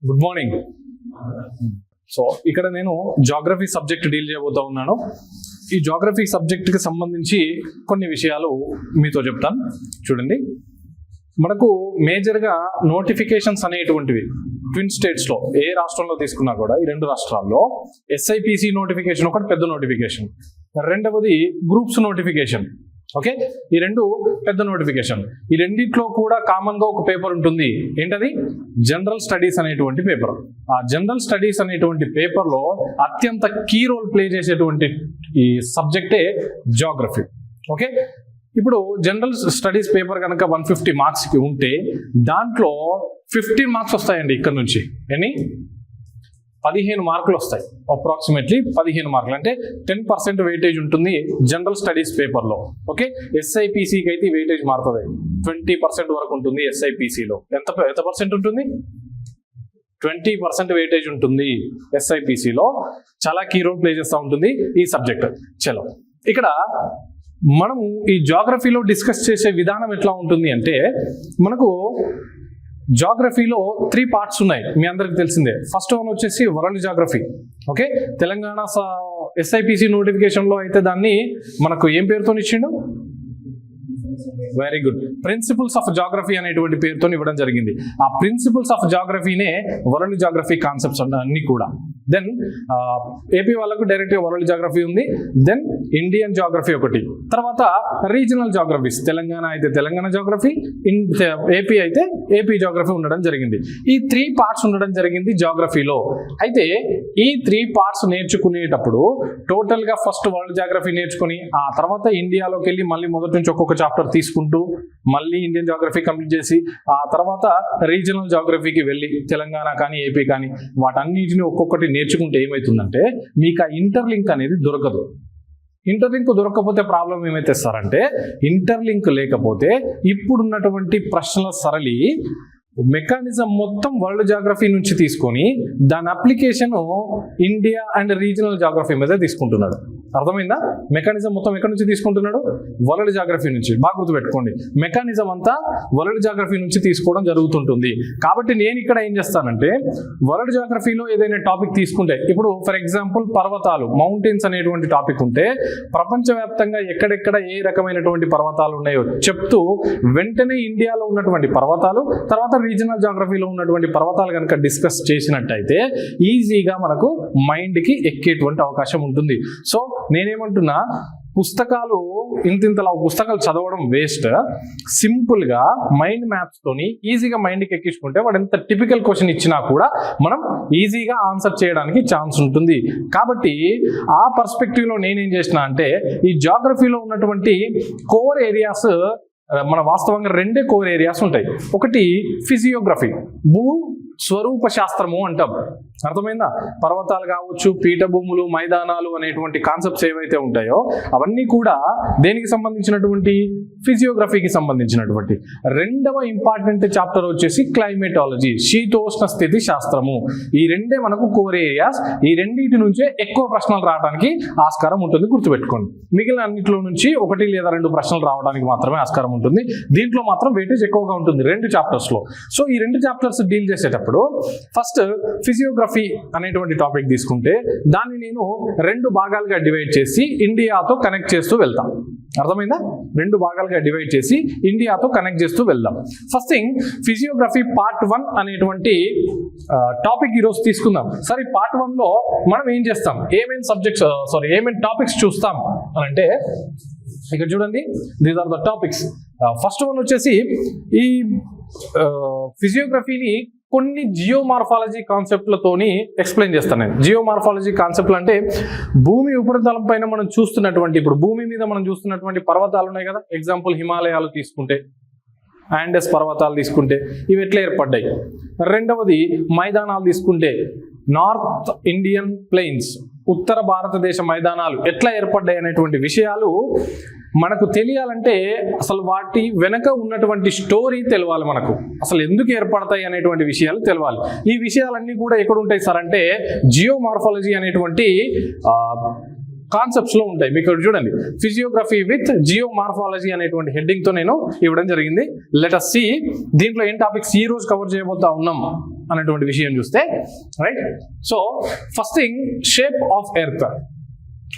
Good morning. So ఇక్కడ నేను geography subject deal చేయబోతా ఉన్నాను. ఈ జాగ్రఫీ సబ్జెక్ట్కి సంబంధించి కొన్ని విషయాలు మీతో చెప్తాను. చూడండి, మనకు మేజర్గా నోటిఫికేషన్స్ అనేటువంటివి ట్విన్ స్టేట్స్లో ఏ రాష్ట్రంలో తీసుకున్నా కూడా ఈ రెండు రాష్ట్రాల్లో SIPC నోటిఫికేషన్ ఒకటి పెద్ద నోటిఫికేషన్, రెండవది గ్రూప్స్ నోటిఫికేషన్. ఓకే, ఈ రెండు పెద్ద నోటిఫికేషన్. ఈ రెండిట్లో కూడా కామన్ గా ఒక పేపర్ ఉంటుంది. ఏంటది? జనరల్ స్టడీస్ అనేటువంటి పేపర్. ఆ జనరల్ స్టడీస్ అనేటువంటి పేపర్ లో అత్యంత కీ రోల్ ప్లే చేసేటువంటి ఈ సబ్జెక్టే జాగ్రఫీ. ఓకే, ఇప్పుడు జనరల్ స్టడీస్ పేపర్ కనుక 150 మార్క్స్ కి ఉంటే దాంట్లో 15 మార్క్స్ వస్తాయండి. ఇక్కడ నుంచి 15 మార్కులు వస్తాయి. అప్రాక్సిమేట్లీ 15 మార్కులు అంటే 10% వెయిటేజ్ ఉంటుంది జనరల్ స్టడీస్ పేపర్లో. ఓకే, SIPCకి అయితే వెయిటేజ్ మారుతుంది, 20% వరకు ఉంటుంది. SIPCలో ఎంత పర్సెంట్ ఉంటుంది? 20% వెయిటేజ్ ఉంటుంది SIPCలో. చాలా కీ రోల్ ప్లే చేస్తూ ఉంటుంది ఈ సబ్జెక్ట్. చలో, ఇక్కడ మనము ఈ జాగ్రఫీలో డిస్కస్ చేసే విధానం ఎట్లా ఉంటుంది అంటే, మనకు జాగ్రఫీలో 3 పార్ట్స్ ఉన్నాయి, మీ అందరికి తెలిసిందే. ఫస్ట్ వన్ వచ్చేసి world geography. Okay, Telangana SIPC నోటిఫికేషన్లో అయితే దాన్ని మనకు ఏం పేరుతో ఇచ్చిండు? Very good, principles of geography అనేటువంటి పేరుతో ఇవ్వడం జరిగింది. ఆ ప్రిన్సిపల్స్ ఆఫ్ జాగ్రఫీనే వరల్డ్ జాగ్రఫీ కాన్సెప్ట్స్ అన్ని కూడా. దెన్ ఏపీ వాళ్ళకు డైరెక్ట్గా వరల్డ్ జాగ్రఫీ ఉంది, దెన్ ఇండియన్ జాగ్రఫీ ఒకటి, తర్వాత రీజనల్ జాగ్రఫీస్. తెలంగాణ అయితే తెలంగాణ జాగ్రఫీ, ఏపీ అయితే ఏపీ జాగ్రఫీ ఉండడం జరిగింది. ఈ 3 పార్ట్స్ ఉండడం జరిగింది జాగ్రఫీలో. అయితే ఈ 3 పార్ట్స్ నేర్చుకునేటప్పుడు టోటల్గా ఫస్ట్ వరల్డ్ జాగ్రఫీ నేర్చుకుని ఆ తర్వాత ఇండియాలోకి వెళ్ళి మళ్ళీ మొదటి నుంచి ఒక్కొక్క చాప్టర్ తీసుకుంటూ మళ్ళీ ఇండియన్ జాగ్రఫీ కంప్లీట్ చేసి ఆ తర్వాత రీజనల్ జాగ్రఫీకి వెళ్ళి తెలంగాణ కానీ ఏపీ కానీ వాటన్నిటిని ఒక్కొక్కటి నేర్చుకుంటే ఏమవుతుందంటే మీకు ఆ ఇంటర్లింక్ అనేది దొరకదు. ఇంటర్లింక్ దొరకకపోతే ప్రాబ్లం ఏమైతే సార్ అంటే, ఇంటర్లింక్ లేకపోతే ఇప్పుడున్నటువంటి ప్రశ్నల సరళి మెకానిజం మొత్తం వరల్డ్ జాగ్రఫీ నుంచి తీసుకొని దాని application India and regional geography మీద తీసుకుంటున్నాడు. అర్థమైందా? మెకానిజం మొత్తం ఎక్కడి నుంచి తీసుకుంటున్నాడు? వరల్డ్ జాగ్రఫీ నుంచి. బాగా గుర్తుపెట్టుకోండి, మెకానిజం అంతా వరల్డ్ జాగ్రఫీ నుంచి తీసుకోవడం జరుగుతుంటుంది. కాబట్టి నేను ఇక్కడ ఏం చేస్తానంటే, వరల్డ్ జాగ్రఫీలో ఏదైనా టాపిక్ తీసుకుంటే, ఇప్పుడు ఫర్ ఎగ్జాంపుల్ పర్వతాలు, మౌంటైన్స్ అనేటువంటి టాపిక్ ఉంటే ప్రపంచవ్యాప్తంగా ఎక్కడెక్కడ ఏ రకమైనటువంటి పర్వతాలు ఉన్నాయో చెప్తూ వెంటనే ఇండియాలో ఉన్నటువంటి పర్వతాలు, తర్వాత రీజనల్ జాగ్రఫీలో ఉన్నటువంటి పర్వతాలు కనుక డిస్కస్ చేసినట్టయితే ఈజీగా మనకు మైండ్కి ఎక్కేటువంటి అవకాశం ఉంటుంది. సో నేనేమంటున్నా, పుస్తకాలు ఇంతింతలా పుస్తకాలు చదవడం వేస్ట్. సింపుల్గా మైండ్ మ్యాప్స్ తోని ఈజీగా మైండ్కి ఎక్కించుకుంటే వాడు ఎంత టిపికల్ క్వశ్చన్ ఇచ్చినా కూడా మనం ఈజీగా ఆన్సర్ చేయడానికి ఛాన్స్ ఉంటుంది. కాబట్టి ఆ పర్స్పెక్టివ్లో నేనేం చేసిన అంటే, ఈ జాగ్రఫీలో ఉన్నటువంటి కోర్ ఏరియాస్ మన వాస్తవంగా 2 కోర్ ఏరియాస్ ఉంటాయి. ఒకటి ఫిజియోగ్రఫీ, భూ స్వరూప శాస్త్రము అంటాం. అర్థమైందా? పర్వతాలు కావచ్చు, పీఠభూములు, మైదానాలు అనేటువంటి కాన్సెప్ట్స్ ఏవైతే ఉంటాయో అవన్నీ కూడా దేనికి సంబంధించినటువంటి? ఫిజియోగ్రఫీకి సంబంధించినటువంటి. రెండవ ఇంపార్టెంట్ చాప్టర్ వచ్చేసి క్లైమేటాలజీ, శీతోష్ణ స్థితి శాస్త్రము. ఈ రెండే మనకు కోర్ ఏరియాస్. ఈ రెండింటి నుంచే ఎక్కువ ప్రశ్నలు రావడానికి ఆస్కారం ఉంటుంది, గుర్తుపెట్టుకోండి. మిగిలిన అన్నింటిలో నుంచి 1 లేదా 2 ప్రశ్నలు రావడానికి మాత్రమే ఆస్కారం ఉంటుంది. దీంట్లో మాత్రం వెయిటేజ్ ఎక్కువగా ఉంటుంది 2 చాప్టర్స్ లో. సో ఈ 2 చాప్టర్స్ డీల్ చేసేటప్పుడు ఫస్ట్ ఫిజియోగ్రఫీ అనేటువంటి టాపిక్ తీసుకుంటే దాన్ని నేను 2 భాగాలుగా డివైడ్ చేసి ఇండియాతో కనెక్ట్ చేస్తూ వెళ్తాం. అర్థమైందా? 2 భాగాలుగా డివైడ్ చేసి ఇండియాతో కనెక్ట్ చేస్తూ వెళ్దాం. ఫస్ట్ థింగ్, ఫిజియోగ్రఫీ పార్ట్ 1 అనేటువంటి టాపిక్ ఈరోజు తీసుకుందాం. సరే, పార్ట్ 1లో మనం ఏం చేస్తాం, ఏమేమి టాపిక్స్ చూస్తాం అని అంటే, ఇక్కడ చూడండి, these are the topics. First one వచ్చేసి ఈ ఫిజియోగ్రఫీని కొన్ని జియోమార్ఫాలజీ కాన్సెప్ట్లతోని ఎక్స్ప్లెయిన్ చేస్తాను నేను. జియోమార్ఫాలజీ కాన్సెప్ట్లు అంటే భూమి ఉపరితలం పైన మనం చూస్తున్నటువంటి, ఇప్పుడు భూమి మీద మనం చూస్తున్నటువంటి పర్వతాలు ఉన్నాయి కదా, ఎగ్జాంపుల్ హిమాలయాలు తీసుకుంటే, ఆండెస్ పర్వతాలు తీసుకుంటే ఇవి ఎట్లా ఏర్పడ్డాయి. రెండవది మైదానాలు తీసుకుంటే నార్త్ ఇండియన్ ప్లెయిన్స్, ఉత్తర భారతదేశ మైదానాలు ఎట్లా ఏర్పడ్డాయి అనేటువంటి విషయాలు మనకు తెలియాలంటే అసలు వాటి వెనక ఉన్నటువంటి స్టోరీ తెలవాలి. మనకు అసలు ఎందుకు ఏర్పడతాయి అనేటువంటి విషయాలు తెలవాలి. ఈ విషయాలన్నీ కూడా ఎక్కడ ఉంటాయి సార్ అంటే, జియోమార్ఫాలజీ అనేటువంటి కాన్సెప్ట్స్ లో ఉంటాయి. మీకు ఇక్కడ చూడండి, ఫిజియోగ్రఫీ విత్ జియోమార్ఫాలజీ అనేటువంటి హెడ్డింగ్ తో నేను ఇవ్వడం జరిగింది. లెట్ us see దీంట్లో ఏం టాపిక్స్ ఈ రోజు కవర్ చేయబోతా ఉన్నాం అనేటువంటి విషయం చూస్తే, right. So first thing, shape of earth.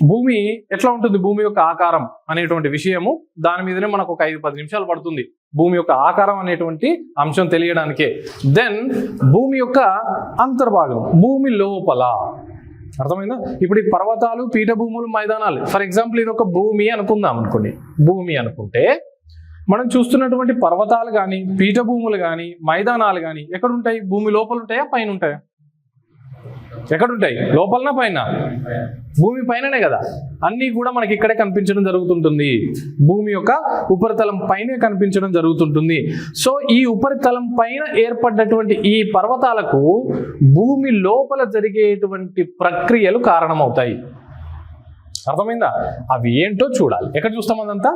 భూమి ఎట్లా ఉంటుంది, భూమి యొక్క ఆకారం అనేటువంటి విషయము, దాని మీదనే మనకు ఒక 5-10 నిమిషాలు పడుతుంది భూమి యొక్క ఆకారం అనేటువంటి అంశం తెలియడానికే. దెన్ భూమి యొక్క అంతర్భాగం, భూమి లోపల. అర్థమైందా? ఇప్పుడు ఈ పర్వతాలు, పీఠభూములు, మైదానాలు, ఫర్ ఎగ్జాంపుల్ ఇది ఒక భూమి అనుకుందాం అనుకోండి. భూమి అనుకుంటే మనం చూస్తున్నటువంటి పర్వతాలు కానీ, పీఠభూములు కానీ, మైదానాలు కానీ ఎక్కడుంటాయి? భూమి లోపల ఉంటాయా, పైన ఉంటాయా? ఎక్కడుంటాయి? లోపలనా పైన? భూమి పైననే కదా. అన్నీ కూడా మనకి ఇక్కడే కనిపించడం జరుగుతుంటుంది. భూమి యొక్క ఉపరితలం పైనే కనిపించడం జరుగుతుంటుంది. సో ఈ ఉపరితలం పైన ఏర్పడ్డటువంటి ఈ పర్వతాలకు భూమి లోపల జరిగేటువంటి ప్రక్రియలు కారణమవుతాయి. అర్థమైందా? అవి ఏంటో చూడాలి. ఎక్కడ చూస్తాం అదంతా?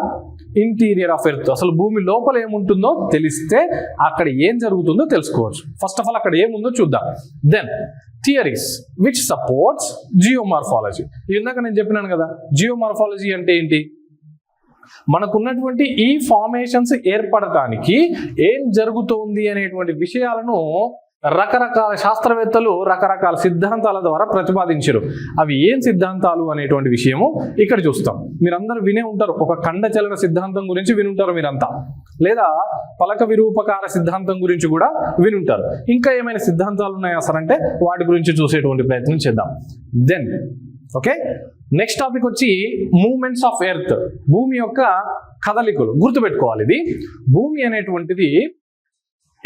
Interior of earth. అసలు భూమి లోపల ఏముంటుందో తెలిస్తే అక్కడ ఏం జరుగుతుందో తెలుసుకోవచ్చు. ఫస్ట్ ఆఫ్ ఆల్ అక్కడ ఏముందో చూద్దాం. Then theories which supports geomorphology. ఇందాక నేను చెప్పినాను కదా, జియోమార్ఫాలజీ అంటే ఏంటి? మనకున్నటువంటి ఈ ఫార్మేషన్స్ ఏర్పడటానికి ఏం జరుగుతోంది అనేటువంటి విషయాలను రకరకాల శాస్త్రవేత్తలు రకరకాల సిద్ధాంతాల ద్వారా ప్రతిపాదించారు. అవి ఏం సిద్ధాంతాలు అనేటువంటి విషయము ఇక్కడ చూస్తాం. మీరందరూ వినే ఉంటారు, ఒక ఖండచలన సిద్ధాంతం గురించి వినుంటారు మీరంతా, లేదా పలక విరూపకార సిద్ధాంతం గురించి కూడా వినుంటారు. ఇంకా ఏమైనా సిద్ధాంతాలు ఉన్నాయా సార్ అంటే వాటి గురించి చూసేటువంటి ప్రయత్నం చేద్దాం. దెన్ ఓకే, నెక్స్ట్ టాపిక్ వచ్చి మూవ్మెంట్స్ ఆఫ్ ఎర్త్. భూమి యొక్క కదలికలు. గుర్తుపెట్టుకోవాలి, ఇది భూమి అనేటువంటిది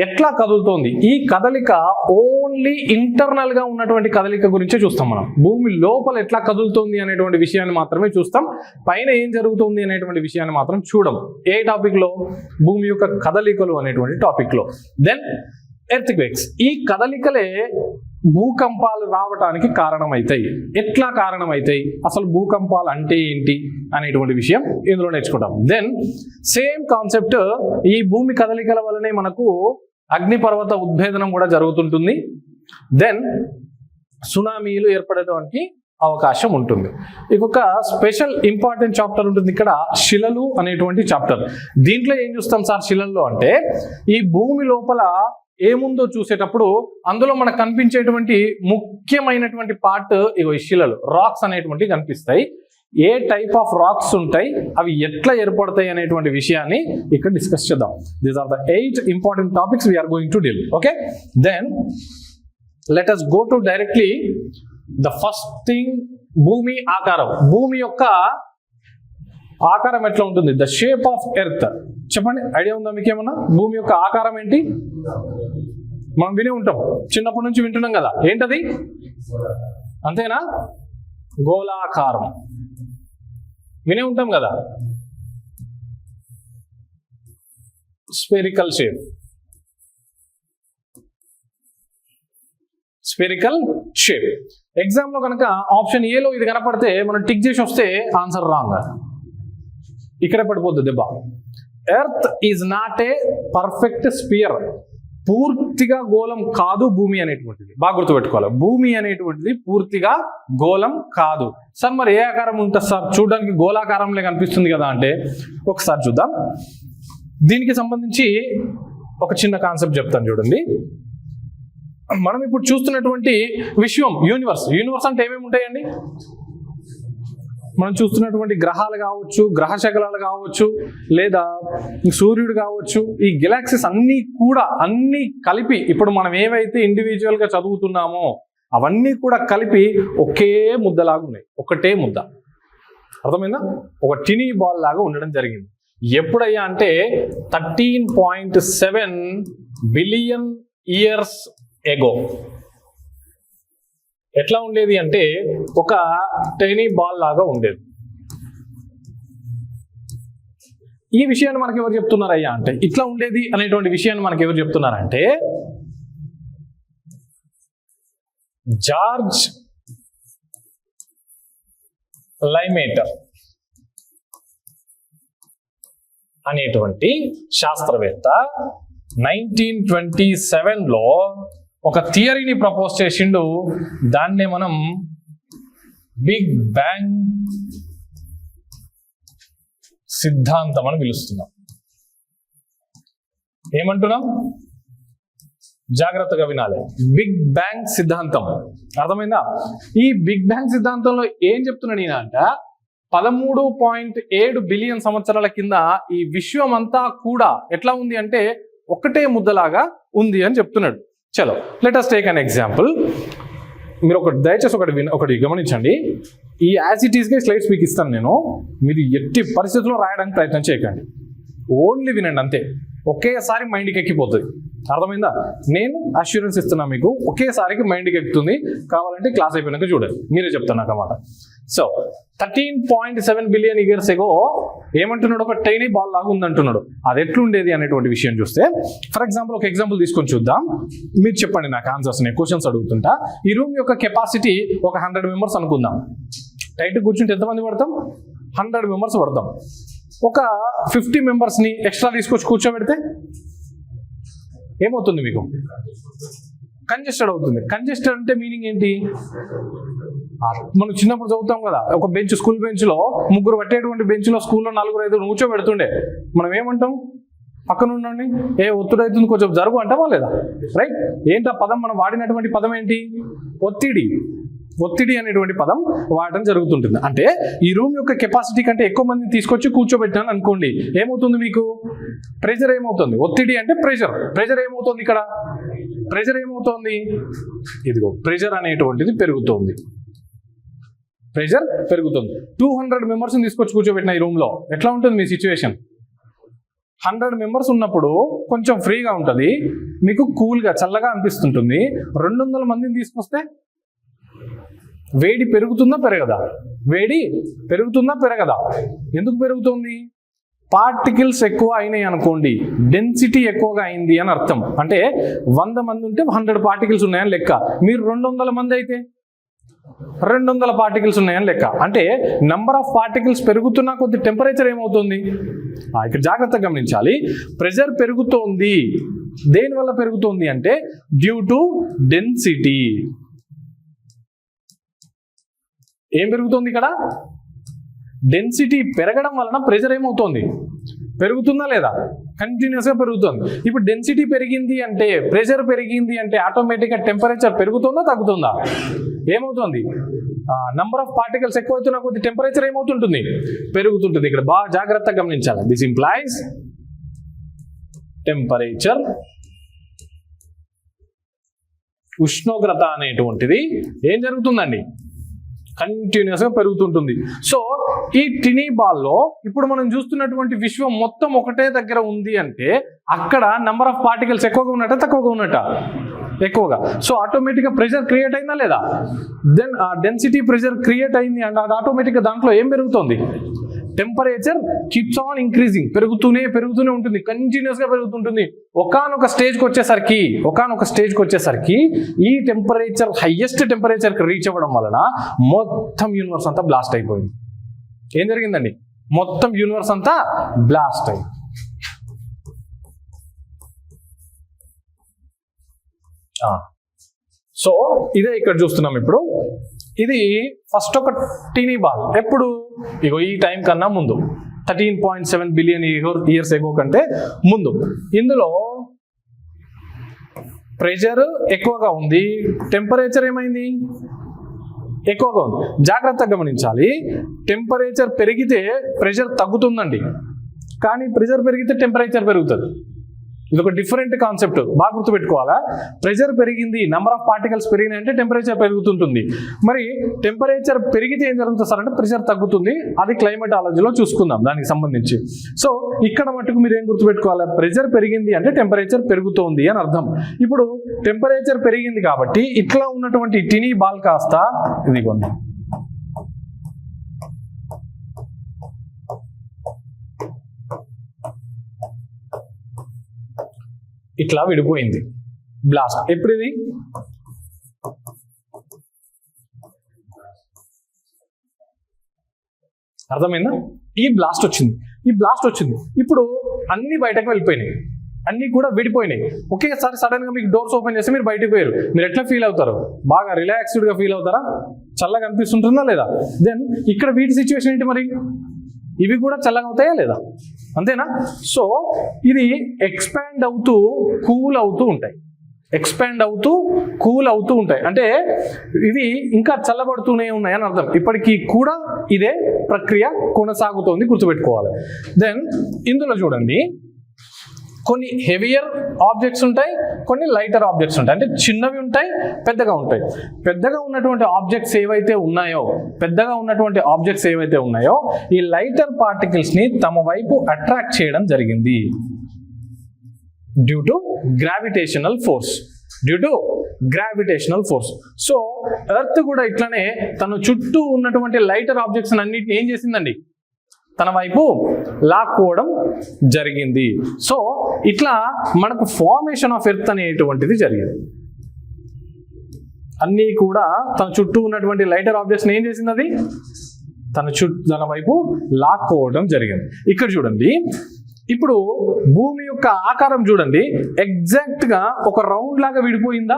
ఎట్లా కదులుతోంది. ఈ కదలిక ఓన్లీ ఇంటర్నల్ గా ఉన్నటువంటి కదలిక గురించే చూస్తాం మనం. భూమి లోపల ఎట్లా కదులుతోంది అనేటువంటి విషయాన్ని మాత్రమే చూస్తాం. పైన ఏం జరుగుతుంది అనేటువంటి విషయాన్ని మాత్రం చూడం. ఏ టాపిక్ లో? భూమి యొక్క కదలికలు అనేటువంటి టాపిక్ లో. Then earthquakes. ఈ కదలికలే భూకంపాలు రావడానికి కారణమవుతాయి. ఎట్లా కారణమవుతాయి, అసలు భూకంపాలు అంటే ఏంటి అనేటువంటి విషయం ఇందులో నేర్చుకుంటాం. దెన్ సేమ్ కాన్సెప్ట్, ఈ భూమి కదలికల వల్లనే మనకు అగ్నిపర్వత ఉద్భేదనం కూడా జరుగుతుంటుంది. దెన్ సునామీలు ఏర్పడేటువంటి అవకాశం ఉంటుంది. ఇంకొక స్పెషల్ ఇంపార్టెంట్ చాప్టర్ ఉంటుంది ఇక్కడ, శిలలు అనేటువంటి చాప్టర్. దీంట్లో ఏం చూస్తాం సార్ శిలల్లో అంటే, ఈ భూమి లోపల ఏముందో చూసేటప్పుడు అందులో మనకు కనిపించేటువంటి ముఖ్యమైనటువంటి పార్ట్ ఇగో ఈ శిలలు, రాక్స్ అనేటువంటి కనిపిస్తాయి. ఏ టైప్ ఆఫ్ రాక్స్ ఉంటాయి, అవి ఎట్లా ఏర్పడతాయి అనేటువంటి విషయాన్ని ఇక్కడ డిస్కస్ చేద్దాం. These are the 8 important topics we are going to deal. Okay, then let us go to directly the first thing, భూమి ఆకారం. భూమి యొక్క ఆకారం ఎట్లా ఉంటుంది? The shape of earth. చెప్పండి, ఐడియా ఉందా మీకేమన్నా? భూమి యొక్క ఆకారం ఏంటి? మనం వినే ఉంటాం, చిన్నప్పటి నుంచి వింటున్నాం కదా. ఏంటది? అంతేనా? గోళాకారం వినే ఉంటాం కదా. Spherical shape, spherical shape. Exam లో కనుక ఆప్షన్ ఏలో ఇది కనపడితే మనం టిక్ చేసి వస్తే ఆన్సర్ రాంగ్. ఇక్కడే పడిపోద్ది దెబ్బ. Earth is not a perfect sphere. పూర్తిగా గోళం కాదు భూమి అనేటువంటిది. బాగా గుర్తుపెట్టుకోవాలి, భూమి అనేటువంటిది పూర్తిగా గోళం కాదు. సార్ మరి ఏ ఆకారం ఉంటుంది సార్? చూడడానికి గోళాకారంలో కనిపిస్తుంది కదా అంటే, ఒకసారి చూద్దాం. దీనికి సంబంధించి ఒక చిన్న కాన్సెప్ట్ చెప్తాను చూడండి. మనం ఇప్పుడు చూస్తున్నటువంటి విశ్వం, యూనివర్స్. యూనివర్స్ అంటే ఏమేమి ఉంటాయండి? మనం చూస్తున్నటువంటి గ్రహాలు కావచ్చు, గ్రహ శకలాలు కావచ్చు, లేదా సూర్యుడు కావచ్చు, ఈ గెలాక్సీస్ అన్నీ కూడా అన్నీ కలిపి ఇప్పుడు మనం ఏవైతే ఇండివిజువల్ గా చదువుతున్నామో అవన్నీ కూడా కలిపి ఒకే ముద్దలాగా ఉన్నాయి. ఒకటే ముద్ద. అర్థమైందా? ఒక టినీ బాల్ లాగా ఉండడం జరిగింది. ఎప్పుడయ్యా అంటే 13.7 బిలియన్ ఇయర్స్ ఎగో. ఎట్లా ఉండేది అంటే ఒక టైనీ బాల్ లాగా ఉండేది. ఈ విషయాన్ని మనకి ఎవరు చెప్తున్నారయ్యా అంటే, ఇట్లా ఉండేది అనేటువంటి విషయాన్ని మనకి ఎవరు చెప్తున్నారంటే జార్జ్ లైమేటర్ అనేటువంటి శాస్త్రవేత్త 1927లో ఒక థియరీని ప్రపోజ్ చేసిండు. దాన్నే మనం బిగ్ బ్యాంగ్ సిద్ధాంతం అని పిలుస్తున్నాం. ఏమంటున్నాం? జాగ్రత్తగా వినాలి. బిగ్ బ్యాంగ్ సిద్ధాంతం. అర్థమైందా? ఈ బిగ్ బ్యాంగ్ సిద్ధాంతంలో ఏం చెప్తున్నాడు ఈయన అంట, 13.7 బిలియన్ సంవత్సరాల కింద ఈ విశ్వం అంతా కూడా ఎట్లా ఉంది అంటే ఒకటే ముద్దలాగా ఉంది అని చెప్తున్నాడు. చలో let us take an example. మీరు దయచేసి ఒకటి గమనించండి. ఈ యాజ్ ఇట్ ఈస్గా స్లైడ్స్ మీకు ఇస్తాను నేను. మీరు ఎట్టి పరిస్థితుల్లో రాయడానికి ప్రయత్నం చేయకండి, ఓన్లీ వినండి అంతే. ఒకేసారి మైండ్కి ఎక్కిపోతుంది. అర్థమైందా? నేను అష్యూరెన్స్ ఇస్తున్నా మీకు, ఒకేసారికి మైండ్కి ఎక్కుతుంది. కావాలంటే క్లాస్ అయిపోయినాక చూడండి, మీరే చెప్తాను నాకు అన్నమాట. సో 13.7 బిలియన్ ఇయర్స్ ఎగో ఏమంటున్నాడు, ఒక టైనీ బాల్ లాగా ఉందంటున్నాడు. అది ఎట్లుండేది అనేటువంటి విషయం చూస్తే, ఫర్ ఎగ్జాంపుల్ ఒక ఎగ్జాంపుల్ తీసుకొని చూద్దాం. మీరు చెప్పండి నాకు ఆన్సర్స్, నేను క్వశ్చన్స్ అడుగుతుంటా. ఈ రూమ్ యొక్క కెపాసిటీ ఒక 100 మెంబర్స్ అనుకుందాం. టైట్ కూర్చుంటే ఎంతమంది పడతాం? 100 మెంబర్స్ పడతాం. ఒక 50 మెంబర్స్ని ఎక్స్ట్రా తీసుకొచ్చి కూర్చోబెడితే ఏమవుతుంది? మీకు కంజెస్టెడ్ అవుతుంది. కంజెస్టెడ్ అంటే మీనింగ్ ఏంటి? మనం చిన్నప్పుడు చదువుతాం కదా, ఒక బెంచ్, స్కూల్ బెంచ్లో ముగ్గురు పట్టేటువంటి బెంచ్లో స్కూల్లో 4-5 కూర్చోబెడుతుండే. మనం ఏమంటాం? పక్కన ఉండండి, ఏ ఒత్తిడి అవుతుంది కొంచెం జరుగు అంటామా లేదా? రైట్. ఏంటి ఆ పదం? మనం వాడినటువంటి పదం ఏంటి? ఒత్తిడి. ఒత్తిడి అనేటువంటి పదం వాడడం జరుగుతుంటుంది. అంటే ఈ రూమ్ యొక్క కెపాసిటీ కంటే ఎక్కువ మందిని తీసుకొచ్చి కూర్చోబెట్టాను అనుకోండి, ఏమవుతుంది మీకు? ప్రెషర్ ఏమవుతుంది? ఒత్తిడి అంటే ప్రెషర్. ప్రెషర్ ఏమవుతుంది ఇక్కడ? ప్రెషర్ ఏమవుతుంది? ఇదిగో ప్రెషర్ అనేటువంటిది పెరుగుతుంది. ప్రెషర్ పెరుగుతుంది. 200 మెంబర్స్ని తీసుకొచ్చి కూర్చోబెట్టిన ఈ రూమ్లో ఎట్లా ఉంటుంది మీ సిచ్యువేషన్? 100 మెంబర్స్ ఉన్నప్పుడు కొంచెం ఫ్రీగా ఉంటుంది, మీకు కూల్గా చల్లగా అనిపిస్తుంటుంది. 200 మందిని తీసుకొస్తే వేడి పెరుగుతుందా పెరగదా? వేడి పెరుగుతుందా పెరగదా? ఎందుకు పెరుగుతుంది? పార్టికల్స్ ఎక్కువ అయినాయి అనుకోండి, డెన్సిటీ ఎక్కువగా అయింది అని అర్థం. అంటే 100 మంది ఉంటే 100 పార్టికల్స్ ఉన్నాయని లెక్క. మీరు 200 మంది అయితే 200 పార్టికల్స్ ఉన్నాయని లెక్క. అంటే నంబర్ ఆఫ్ పార్టికల్స్ పెరుగుతున్నా కొద్ది టెంపరేచర్ ఏమవుతుంది? ఇక్కడ జాగ్రత్తగా గమనించాలి. ప్రెషర్ పెరుగుతోంది. దేనివల్ల పెరుగుతోంది అంటే డ్యూ టు డెన్సిటీ. ఏం పెరుగుతుంది ఇక్కడ? డెన్సిటీ పెరగడం వలన ప్రెషర్ ఏమవుతుంది? పెరుగుతుందా లేదా? కంటిన్యూస్గా పెరుగుతుంది. ఇప్పుడు డెన్సిటీ పెరిగింది అంటే, ప్రెషర్ పెరిగింది అంటే ఆటోమేటిక్గా టెంపరేచర్ పెరుగుతుందా తగ్గుతుందా? ఏమవుతుంది? నంబర్ ఆఫ్ పార్టికల్స్ ఎక్కువవుతున్నా కొద్ది టెంపరేచర్ ఏమవుతుంటుంది? పెరుగుతుంటుంది. ఇక్కడ బాగా జాగ్రత్తగా గమనించాలి. దిస్ ఇంప్లైస్ టెంపరేచర్, ఉష్ణోగ్రత అనేటువంటిది ఏం జరుగుతుందండి? కంటిన్యూస్గా పెరుగుతుంటుంది. సో ఈ టినీ బాల్లో ఇప్పుడు మనం చూస్తున్నటువంటి విశ్వం మొత్తం ఒకటే దగ్గర ఉంది అంటే అక్కడ నంబర్ ఆఫ్ పార్టికల్స్ ఎక్కువగా ఉన్నట్ట తక్కువగా ఉన్నట్ట? ఎక్కువగా. సో ఆటోమేటిక్గా ప్రెషర్ క్రియేట్ అయిందా లేదా? దెన్ ఆ డెన్సిటీ ప్రెషర్ క్రియేట్ అయింది అంటే అది ఆటోమేటిక్గా దాంట్లో ఏం పెరుగుతుంది? టెంపరేచర్ కీప్స్ ఆన్ ఇంక్రీజింగ్, పెరుగుతూనే ఉంటుంది, కంటిన్యూస్గా పెరుగుతుంటుంది. ఒకానొక స్టేజ్కి వచ్చేసరికి ఈ టెంపరేచర్ హైయెస్ట్ టెంపరేచర్కి రీచ్ అవ్వడం వలన మొత్తం యూనివర్స్ అంతా బ్లాస్ట్ అయిపోయింది. ఏం జరిగిందండి? మొత్తం యూనివర్స్ అంతా బ్లాస్ట్ అయింది. సో ఇదే ఇక్కడ చూస్తున్నాం. ఇప్పుడు ఇది ఫస్ట్ ఒక టీనీ బాల్. ఎప్పుడు? ఇగో ఈ టైం కన్నా ముందు, 13.7 బిలియన్ ఇయర్స్ ఎగో కంటే ముందు. ఇందులో ప్రెషర్ ఎక్కువగా ఉంది, టెంపరేచర్ ఏమైంది? ఎక్కువగా ఉంది. జాగ్రత్తగా గమనించాలి. టెంపరేచర్ పెరిగితే ప్రెషర్ తగ్గుతుందండి, కానీ ప్రెషర్ పెరిగితే టెంపరేచర్ పెరుగుతుంది. ఇది ఒక డిఫరెంట్ కాన్సెప్ట్, బాగా గుర్తుపెట్టుకోవాలా. ప్రెషర్ పెరిగింది, నెంబర్ ఆఫ్ పార్టికల్స్ పెరిగినాయి అంటే టెంపరేచర్ పెరుగుతుంటుంది. మరి టెంపరేచర్ పెరిగితే ఏం జరుగుతుంది సార్ అంటే ప్రెషర్ తగ్గుతుంది. అది క్లైమేటాలజీలో చూసుకుందాం దానికి సంబంధించి. సో ఇక్కడ మటుకు మీరు ఏం గుర్తుపెట్టుకోవాలి? ప్రెషర్ పెరిగింది అంటే టెంపరేచర్ పెరుగుతోంది అని అర్థం. ఇప్పుడు టెంపరేచర్ పెరిగింది కాబట్టి ఇట్లా ఉన్నటువంటి టినీ బాల్ కాస్త ఇదిగోండి ఇట్లా విడిపోయింది, బ్లాస్ట్. ఎప్పుడు ఇది? అర్థమైందా? ఈ బ్లాస్ట్ వచ్చింది. ఇప్పుడు అన్ని బయటకు వెళ్ళిపోయినాయి. అన్నీ కూడా విడిపోయినాయి. ఒకేసారి సడన్ గా మీకు డోర్స్ ఓపెన్ చేస్తే మీరు బయటకు పోయారు, మీరు ఎట్లా ఫీల్ అవుతారు? బాగా రిలాక్స్డ్ గా ఫీల్ అవుతారా? చల్లగా అనిపిస్తుంటుందా లేదా? దెన్ ఇక్కడ వీటి సిచ్యువేషన్ ఏంటి మరి? ఇవి కూడా చల్లగా అవుతాయా లేదా? అంతేనా? సో ఇది ఎక్స్పాండ్ అవుతూ కూల్ అవుతూ ఉంటాయి, ఎక్స్పాండ్ అవుతూ కూల్ అవుతూ ఉంటాయి. అంటే ఇవి ఇంకా చల్లబడుతూనే ఉన్నాయి అని అర్థం. ఇప్పటికీ కూడా ఇదే ప్రక్రియ కొనసాగుతోంది, గుర్తుపెట్టుకోవాలి. దెన్ ఇందులో చూడండి, కొన్ని హెవియర్ ఆబ్జెక్ట్స్ ఉంటాయి, కొన్ని లైటర్ ఆబ్జెక్ట్స్ ఉంటాయి. అంటే చిన్నవి ఉంటాయి, పెద్దగా ఉంటాయి. పెద్దగా ఉన్నటువంటి ఆబ్జెక్ట్స్ ఏవైతే ఉన్నాయో ఈ లైటర్ పార్టికల్స్ ని తమ వైపు అట్రాక్ట్ చేయడం జరిగింది due to gravitational force. So earth కూడా ఇట్లనే తన చుట్టూ ఉన్నటువంటి లైటర్ ఆబ్జెక్ట్స్ అన్నిటిని ఏం చేసిందండి? తన వైపు లాక్కోవడం జరిగింది. సో ఇట్లా మనకు ఫార్మేషన్ ఆఫ్ ఎర్త్ అనేటువంటిది జరిగింది. అన్నీ కూడా తన చుట్టూ ఉన్నటువంటి లైటర్ ఆబ్జెక్ట్స్ ఏం చేసింది? అది తన వైపు లాక్కోవడం జరిగింది. ఇక్కడ చూడండి, ఇప్పుడు భూమి యొక్క ఆకారం చూడండి, ఎగ్జాక్ట్ గా ఒక రౌండ్ లాగా విడిపోయిందా?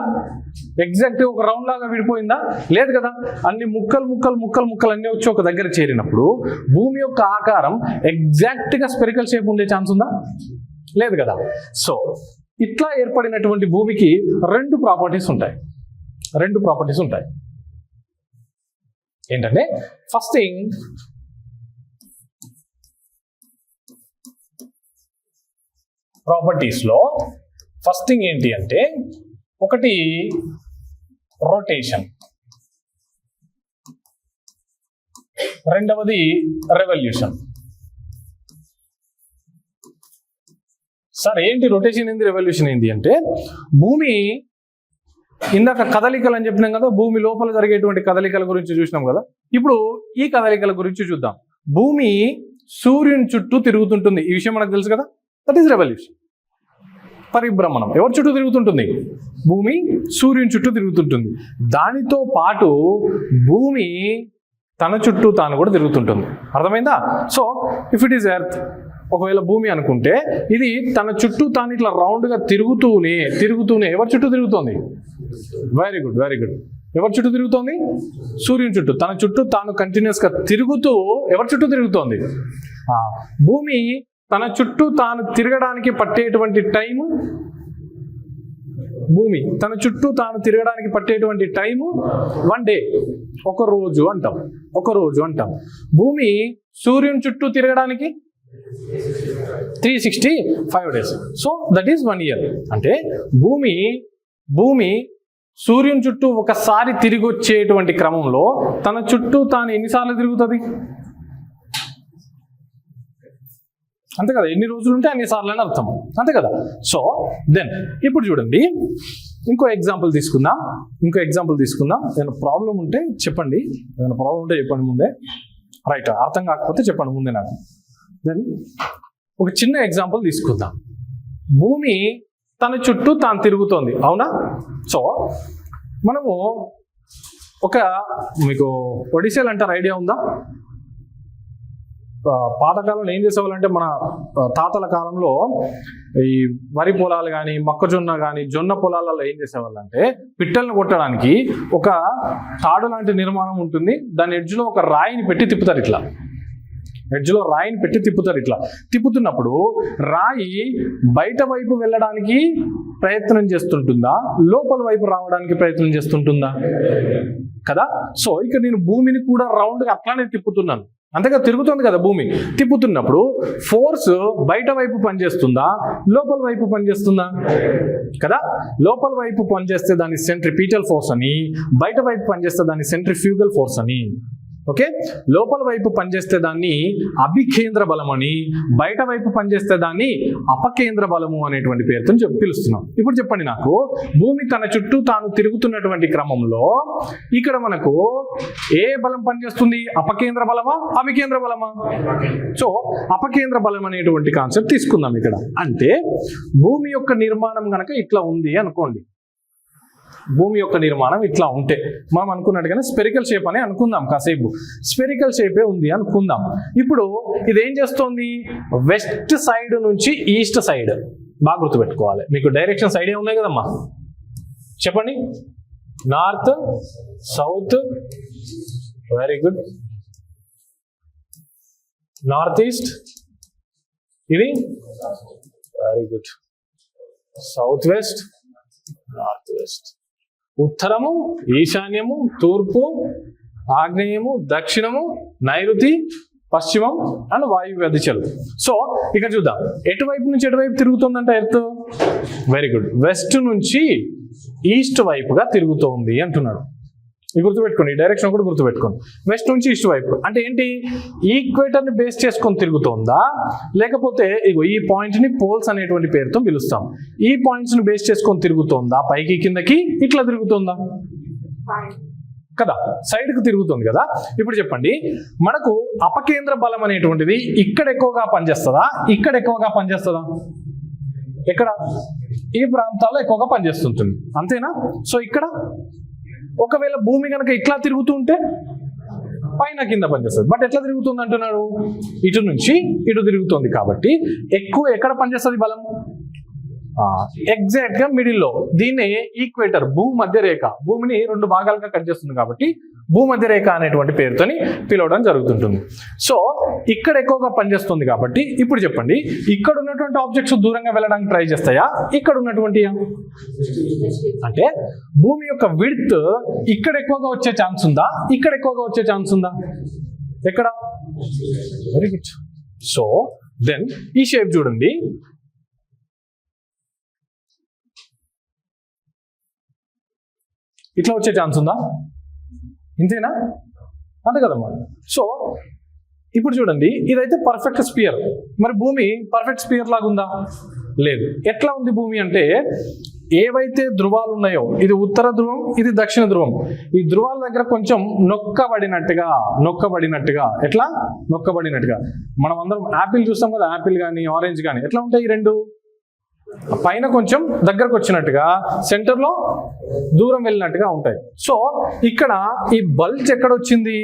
లేదు కదా. అన్ని ముక్కలు అన్ని వచ్చి ఒక దగ్గర చేరినప్పుడు భూమి యొక్క ఆకారం ఎగ్జాక్ట్ గా స్పెరికల్ షేప్ ఉండే ఛాన్స్ ఉందా? లేదు కదా. సో ఇట్లా ఏర్పడినటువంటి భూమికి రెండు ప్రాపర్టీస్ ఉంటాయి. ఏంటంటే ఫస్ట్ థింగ్, ప్రాపర్టీస్ లో ఫస్ట్ థింగ్ ఏంటి అంటే, ఒకటి రొటేషన్, రెండవది రెవల్యూషన్. సార్ ఏంటి రొటేషన్ ఏంది, రెవల్యూషన్ ఏంటి అంటే, భూమి ఇందాక కదలికలు అని చెప్పినాం కదా, భూమి లోపల జరిగేటువంటి కదలికల గురించి చూసినాం కదా. ఇప్పుడు ఈ కదలికల గురించి చూద్దాం. భూమి సూర్యుని చుట్టూ తిరుగుతుంటుంది, ఈ విషయం మనకు తెలుసు కదా. దట్ ఈస్ రెవల్యూషన్, పరిభ్రమణం. ఎవరి చుట్టూ తిరుగుతుంటుంది? భూమి సూర్యుని చుట్టూ తిరుగుతుంటుంది. దానితో పాటు భూమి తన చుట్టూ తాను కూడా తిరుగుతుంటుంది. అర్థమైందా? So if it is earth, ఒకవేళ భూమి అనుకుంటే ఇది తన చుట్టూ తాను ఇట్లా రౌండ్ గా తిరుగుతూనే ఎవరి చుట్టూ తిరుగుతోంది? Very good. ఎవరి చుట్టూ తిరుగుతోంది? సూర్యుని చుట్టూ. తన చుట్టూ తాను కంటిన్యూస్ గా తిరుగుతూ ఎవరి చుట్టూ తిరుగుతోంది? భూమి తన చుట్టూ తాను తిరగడానికి పట్టేటువంటి టైము, భూమి తన చుట్టూ తాను తిరగడానికి పట్టేటువంటి టైము 1 డే, ఒక రోజు అంటాం. భూమి సూర్యుని చుట్టూ తిరగడానికి 365 days. So that is 1 year. అంటే భూమి సూర్యుని చుట్టూ ఒకసారి తిరిగి వచ్చేటువంటి క్రమంలో తన చుట్టూ తాను ఎన్నిసార్లు తిరుగుతుంది? అంతే కదా. ఎన్ని రోజులు ఉంటే అన్ని సార్లు అని అర్థం, అంతే కదా. సో దెన్ ఇప్పుడు చూడండి, ఇంకో ఎగ్జాంపుల్ తీసుకుందాం. ఏదైనా ప్రాబ్లం ఉంటే చెప్పండి, ముందే. రైట్, అర్థం కాకపోతే చెప్పండి ముందే నాకు. దెన్ ఒక చిన్న ఎగ్జాంపుల్ తీసుకుందాం. భూమి తన చుట్టూ తాను తిరుగుతోంది, అవునా? సో మనము మీకు ఒడిశాలు అంటారు, ఐడియా ఉందా? పాతకాలంలో ఏం చేసేవాళ్ళంటే, మన తాతల కాలంలో ఈ వరి పొలాలు కానీ, మొక్కజొన్న కానీ, జొన్న పొలాలలో ఏం చేసేవాళ్ళంటే, పిట్టలను కొట్టడానికి ఒక తాడు లాంటి నిర్మాణం ఉంటుంది. దాని ఎడ్జ్లో ఒక రాయిని పెట్టి తిప్పుతారు. ఇట్లా తిప్పుతున్నప్పుడు రాయి బయట వైపు వెళ్ళడానికి ప్రయత్నం చేస్తుంటుందా, లోపల వైపు రావడానికి ప్రయత్నం చేస్తుంటుందా? కదా. సో ఇక్కడ నేను భూమిని కూడా రౌండ్గా అట్లానే తిప్పుతున్నాను, అంతేగా. తిరుగుతుంది కదా భూమి. తిప్పుతున్నప్పుడు ఫోర్స్ బయట వైపు పనిచేస్తుందా, లోపల వైపు పనిచేస్తుందా? కదా. లోపల వైపు పనిచేస్తే దాన్ని సెంట్రిపీటల్ ఫోర్స్ అని, బయట వైపు పనిచేస్తే దాన్ని సెంట్రిఫ్యూగల్ ఫోర్స్ అని. ఓకే, లోపల వైపు పనిచేస్తే దాన్ని అభికేంద్ర బలం అని, బయట వైపు పనిచేస్తే దాన్ని అపకేంద్ర బలము అనేటువంటి పేరుతో పిలుస్తున్నాం. ఇప్పుడు చెప్పండి నాకు, భూమి తన చుట్టూ తాను తిరుగుతున్నటువంటి క్రమంలో ఇక్కడ మనకు ఏ బలం పనిచేస్తుంది? అపకేంద్ర బలమా, అభికేంద్ర బలమా? సో అపకేంద్ర బలం అనేటువంటి కాన్సెప్ట్ తీసుకుందాం ఇక్కడ. అంటే భూమి యొక్క నిర్మాణం కనుక ఇట్లా ఉంది అనుకోండి, భూమి యొక్క నిర్మాణం ఇట్లా ఉంటే మనం అనుకున్నట్టుగానే స్పెరికల్ షేప్ అని అనుకుందాం. కాసేపు స్పెరికల్ షేపే ఉంది అనుకుందాం. ఇప్పుడు ఇది ఏం చేస్తోంది? వెస్ట్ సైడ్ నుంచి ఈస్ట్ సైడ్, బాగా గుర్తుపెట్టుకోవాలి. మీకు డైరెక్షన్స్ ఐడియా ఉన్నాయి కదమ్మా, చెప్పండి. North, south, very good. North east, ఇది very good. South west, north west. ఉత్తరము, ఈశాన్యము, తూర్పు, ఆగ్నేయము, దక్షిణము, నైరుతి, పశ్చిమం అండ్ వాయువ్య దిశలు. సో ఇక్కడ చూద్దాం, ఎటువైపు నుంచి ఎటువైపు తిరుగుతుందంట ఎర్త్. Very good. వెస్ట్ నుంచి ఈస్ట్ వైపుగా తిరుగుతోంది అంటున్నాడు. ఇది గుర్తుపెట్టుకోండి, ఈ డైరెక్షన్ కూడా గుర్తుపెట్టుకోండి. వెస్ట్ నుంచి ఈస్ట్ వైపు అంటే ఏంటి, ఈక్వేటర్ని బేస్ చేసుకొని తిరుగుతోందా, లేకపోతే ఇగో ఈ పాయింట్ని పోల్స్ అనేటువంటి పేరుతో పిలుస్తాం. ఈ పాయింట్స్ని బేస్ చేసుకొని తిరుగుతోందా, పైకి కిందకి ఇట్లా తిరుగుతోందా కదా, సైడ్కి తిరుగుతుంది కదా. ఇప్పుడు చెప్పండి, మనకు అపకేంద్ర బలం అనేటువంటిది ఇక్కడ ఎక్కువగా పనిచేస్తుందా, ఇక్కడ ఎక్కువగా పనిచేస్తుందా? ఎక్కడ? ఈ ప్రాంతాల్లో ఎక్కువగా పనిచేస్తుంటుంది, అంతేనా? సో ఇక్కడ ఒకవేళ భూమి కనుక ఇట్లా తిరుగుతూ ఉంటే పైన కింద పనిచేస్తుంది. బట్ ఎట్లా తిరుగుతుంది అంటున్నాడు, ఇటు నుంచి ఇటు తిరుగుతుంది. కాబట్టి ఎక్కువ ఎక్కడ పనిచేస్తుంది బలం? ఎగ్జాక్ట్ గా మిడిల్లో. దీన్ని ఈక్వేటర్, భూమధ్య రేఖ, భూమిని 2 భాగాలుగా కట్ చేస్తుంది కాబట్టి భూమధ్య రేఖ అనేటువంటి పేరుతోని పిలవడం జరుగుతుంటుంది. సో ఇక్కడ ఎక్కువగా పనిచేస్తుంది కాబట్టి ఇప్పుడు చెప్పండి, ఇక్కడ ఉన్నటువంటి ఆబ్జెక్ట్స్ దూరంగా వెళ్ళడానికి ట్రై చేస్తాయా, ఇక్కడ ఉన్నటువంటి? అంటే భూమి యొక్క విడ్త్ ఇక్కడ ఎక్కువగా వచ్చే ఛాన్స్ ఉందా, ఇక్కడ ఎక్కువగా వచ్చే ఛాన్స్ ఉందా? ఎక్కడ? Very good. సో దెన్ ఈ షేప్ చూడండి, ఇట్లా వచ్చే ఛాన్స్ ఉందా? ఇంతేనా? అంతే కదమ్మా. సో ఇప్పుడు చూడండి, ఇదైతే పర్ఫెక్ట్ స్పియర్. మరి భూమి పర్ఫెక్ట్ స్పియర్ లాగా ఉందా? లేదు. ఎట్లా ఉంది భూమి అంటే, ఏవైతే ధృవాలు ఉన్నాయో, ఇది ఉత్తర ధ్రువం, ఇది దక్షిణ ధ్రువం, ఈ ధృవాల దగ్గర కొంచెం నొక్కబడినట్టుగా ఎట్లా నొక్కబడినట్టుగా. మనం అందరం యాపిల్ చూస్తాం కదా, యాపిల్ కానీ ఆరెంజ్ కానీ ఎట్లా ఉంటాయి? ఈ రెండు పైన కొంచెం దగ్గరకు వచ్చినట్టుగా, సెంటర్లో దూరం వెళ్ళినట్టుగా ఉంటాయి. సో ఇక్కడ ఈ బల్జ్ ఎక్కడ వచ్చింది?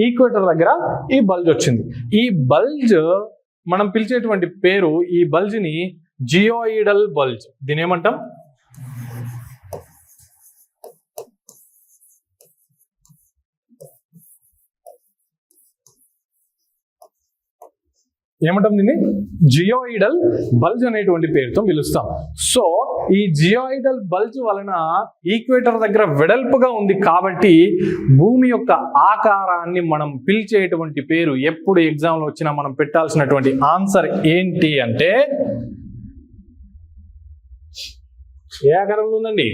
ఈక్వేటర్ దగ్గర ఈ బల్జ్ వచ్చింది. ఈ బల్జ్ మనం పిలిచేటువంటి పేరు, ఈ బల్జ్ని జియోయిడల్ బల్జ్. దీని ఏమంటాం? ఏమంటాం దీన్ని? జియోయిడల్ బల్జ్ అనేటువంటి పేరుతో పిలుస్తాం. సో ఈ జియోయిడల్ బల్జ్ వలన ఈక్వేటర్ దగ్గర వెడల్పుగా ఉంది కాబట్టి భూమి యొక్క ఆకారాన్ని మనం పిలిచేటువంటి పేరు, ఎప్పుడు ఎగ్జామ్లో వచ్చినా మనం పెట్టాల్సినటువంటి ఆన్సర్ ఏంటి అంటే ఏ ఆకారంలో ఉందండి?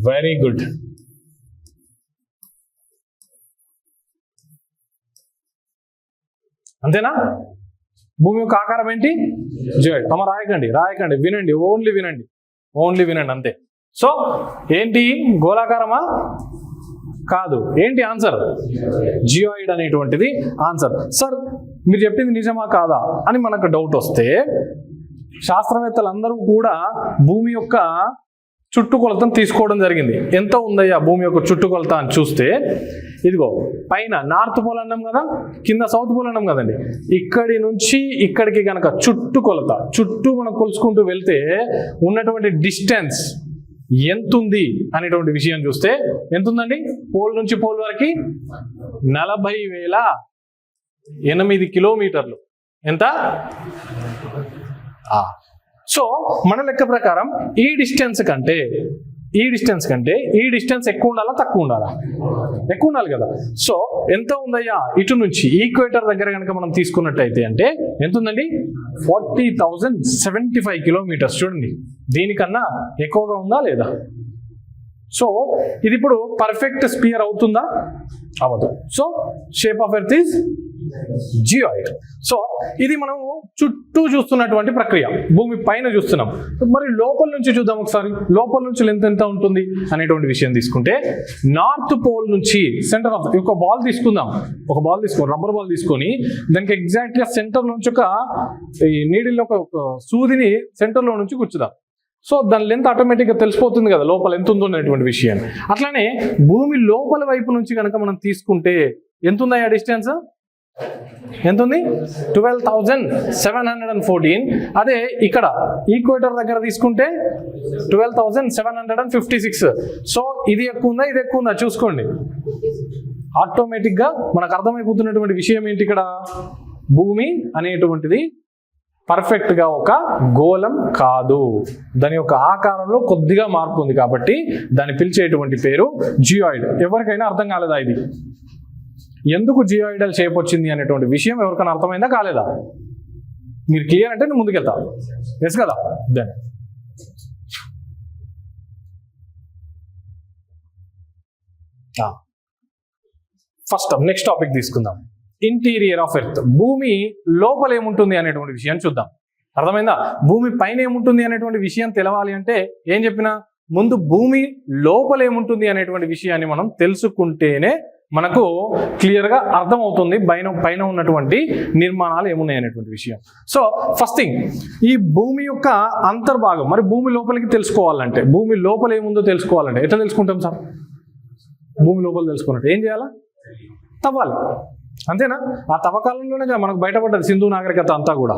Very good. అంతేనా? భూమి యొక్క ఆకారం ఏంటి? జియోయిడ్. తమ రాయకండి, వినండి, ఓన్లీ వినండి అంతే. సో ఏంటి? గోళాకారమా? కాదు. ఏంటి ఆన్సర్? జియోయిడ్ అనేటువంటిది ఆన్సర్. సార్ మీరు చెప్పింది నిజమా కాదా అని మనకు డౌట్ వస్తే, శాస్త్రవేత్తలందరూ కూడా భూమి యొక్క చుట్టుకొలతను తీసుకోవడం జరిగింది. ఎంత ఉందయ్యా భూమి యొక్క చుట్టుకొలత అని చూస్తే, ఇదిగో పైన నార్త్ పోల్ అన్నాం కదా, కింద సౌత్ పోల్ అన్నాం కదండి. ఇక్కడి నుంచి ఇక్కడికి కనుక చుట్టుకొలత, చుట్టూ మనం కొలుసుకుంటూ వెళ్తే ఉన్నటువంటి డిస్టెన్స్ ఎంత ఉంది అనేటువంటి విషయం చూస్తే ఎంత ఉందండి? పోల్ నుంచి పోల్ వరకు 40,008 కిలోమీటర్లు. ఎంత? సో మన లెక్క ప్రకారం ఈ డిస్టెన్స్ కంటే ఈ డిస్టెన్స్ ఎక్కువ ఉండాలా, తక్కువ ఉండాలా? ఎక్కువ ఉండాలి కదా. సో ఎంత ఉందయ్యా ఇటు నుంచి ఈక్వేటర్ దగ్గర కనుక మనం తీసుకున్నట్టయితే అంటే ఎంత ఉందండి? 40,075 కిలోమీటర్స్. చూడండి, దీనికన్నా ఎక్కువగా ఉందా లేదా? సో ఇది ఇప్పుడు పర్ఫెక్ట్ స్పియర్ అవుతుందా? అవ్వదు. So shape of earth is geoid. So ఇది మనము చుట్టూ చూస్తున్నటువంటి ప్రక్రియ, భూమి పైన చూస్తున్నాం. మరి లోపల నుంచి చూద్దాం ఒకసారి. లోపల నుంచి లెంత్ ఎంత ఉంటుంది అనేటువంటి విషయం తీసుకుంటే, నార్త్ పోల్ నుంచి సెంటర్ ఆఫ్ ఒక బాల్ తీసుకుందాం. రబ్బర్ బాల్ తీసుకొని దానికి ఎగ్జాక్ట్ గా సెంటర్ నుంచి ఒక నీడిల్లో ఒక సూదిని సెంటర్ లో నుంచి కూర్చుదాం. సో దాని లెంత్ ఆటోమేటిక్గా తెలిసిపోతుంది కదా లోపల ఎంత ఉందో అనేటువంటి విషయాన్ని. అట్లానే భూమి లోపల వైపు నుంచి కనుక మనం తీసుకుంటే ఎంత ఉందా డిస్టెన్స్? ఎంత ఉంది? 12,714. అదే ఇక్కడ ఈక్వేటర్ దగ్గర తీసుకుంటే 12,756. సో ఇది ఎక్కువ ఉందా, ఇది ఎక్కువ ఉందా చూసుకోండి. ఆటోమేటిక్గా మనకు అర్థమైపోతున్నటువంటి విషయం ఏంటి, ఇక్కడ భూమి అనేటువంటిది పర్ఫెక్ట్గా ఒక గోళం కాదు, దాని యొక్క ఆకారంలో కొద్దిగా మార్పు ఉంది కాబట్టి దాన్ని పిలిచేటువంటి పేరు జియాయిడ్. ఎవరికైనా అర్థం కాలేదా ఇది? ఎందుకు జియాయిడల్ షేప్ వచ్చింది అనేటువంటి విషయం ఎవరికైనా అర్థమైందా, కాలేదా? మీరు క్లియర్ అంటే నేను ముందుకెళ్తా. ఎస్ కదా? దెన్ ఫస్ట్ నెక్స్ట్ టాపిక్ తీసుకుందాం. Interior of earth. భూమి లోపల ఏముంటుంది అనేటువంటి విషయాన్ని చూద్దాం. అర్థమైందా? భూమి పైన ఏముంటుంది అనేటువంటి విషయం తెలవాలి అంటే ఏం చెప్పినా ముందు భూమి లోపల ఏముంటుంది అనేటువంటి విషయాన్ని మనం తెలుసుకుంటేనే మనకు క్లియర్గా అర్థమవుతుంది పైన ఉన్నటువంటి నిర్మాణాలు ఏమున్నాయి అనేటువంటి విషయం. సో ఫస్ట్ థింగ్, ఈ భూమి యొక్క అంతర్భాగం, మరి భూమి లోపలికి తెలుసుకోవాలంటే, భూమి లోపల ఏముందో తెలుసుకోవాలంటే ఎట్లా తెలుసుకుంటాం సార్? భూమి లోపల తెలుసుకున్నట్టు ఏం చేయాలా? తవ్వాలి, అంతేనా? ఆ తవ్వకాలంలోనే మనకు బయటపడ్డది సింధు నాగరికత అంతా కూడా.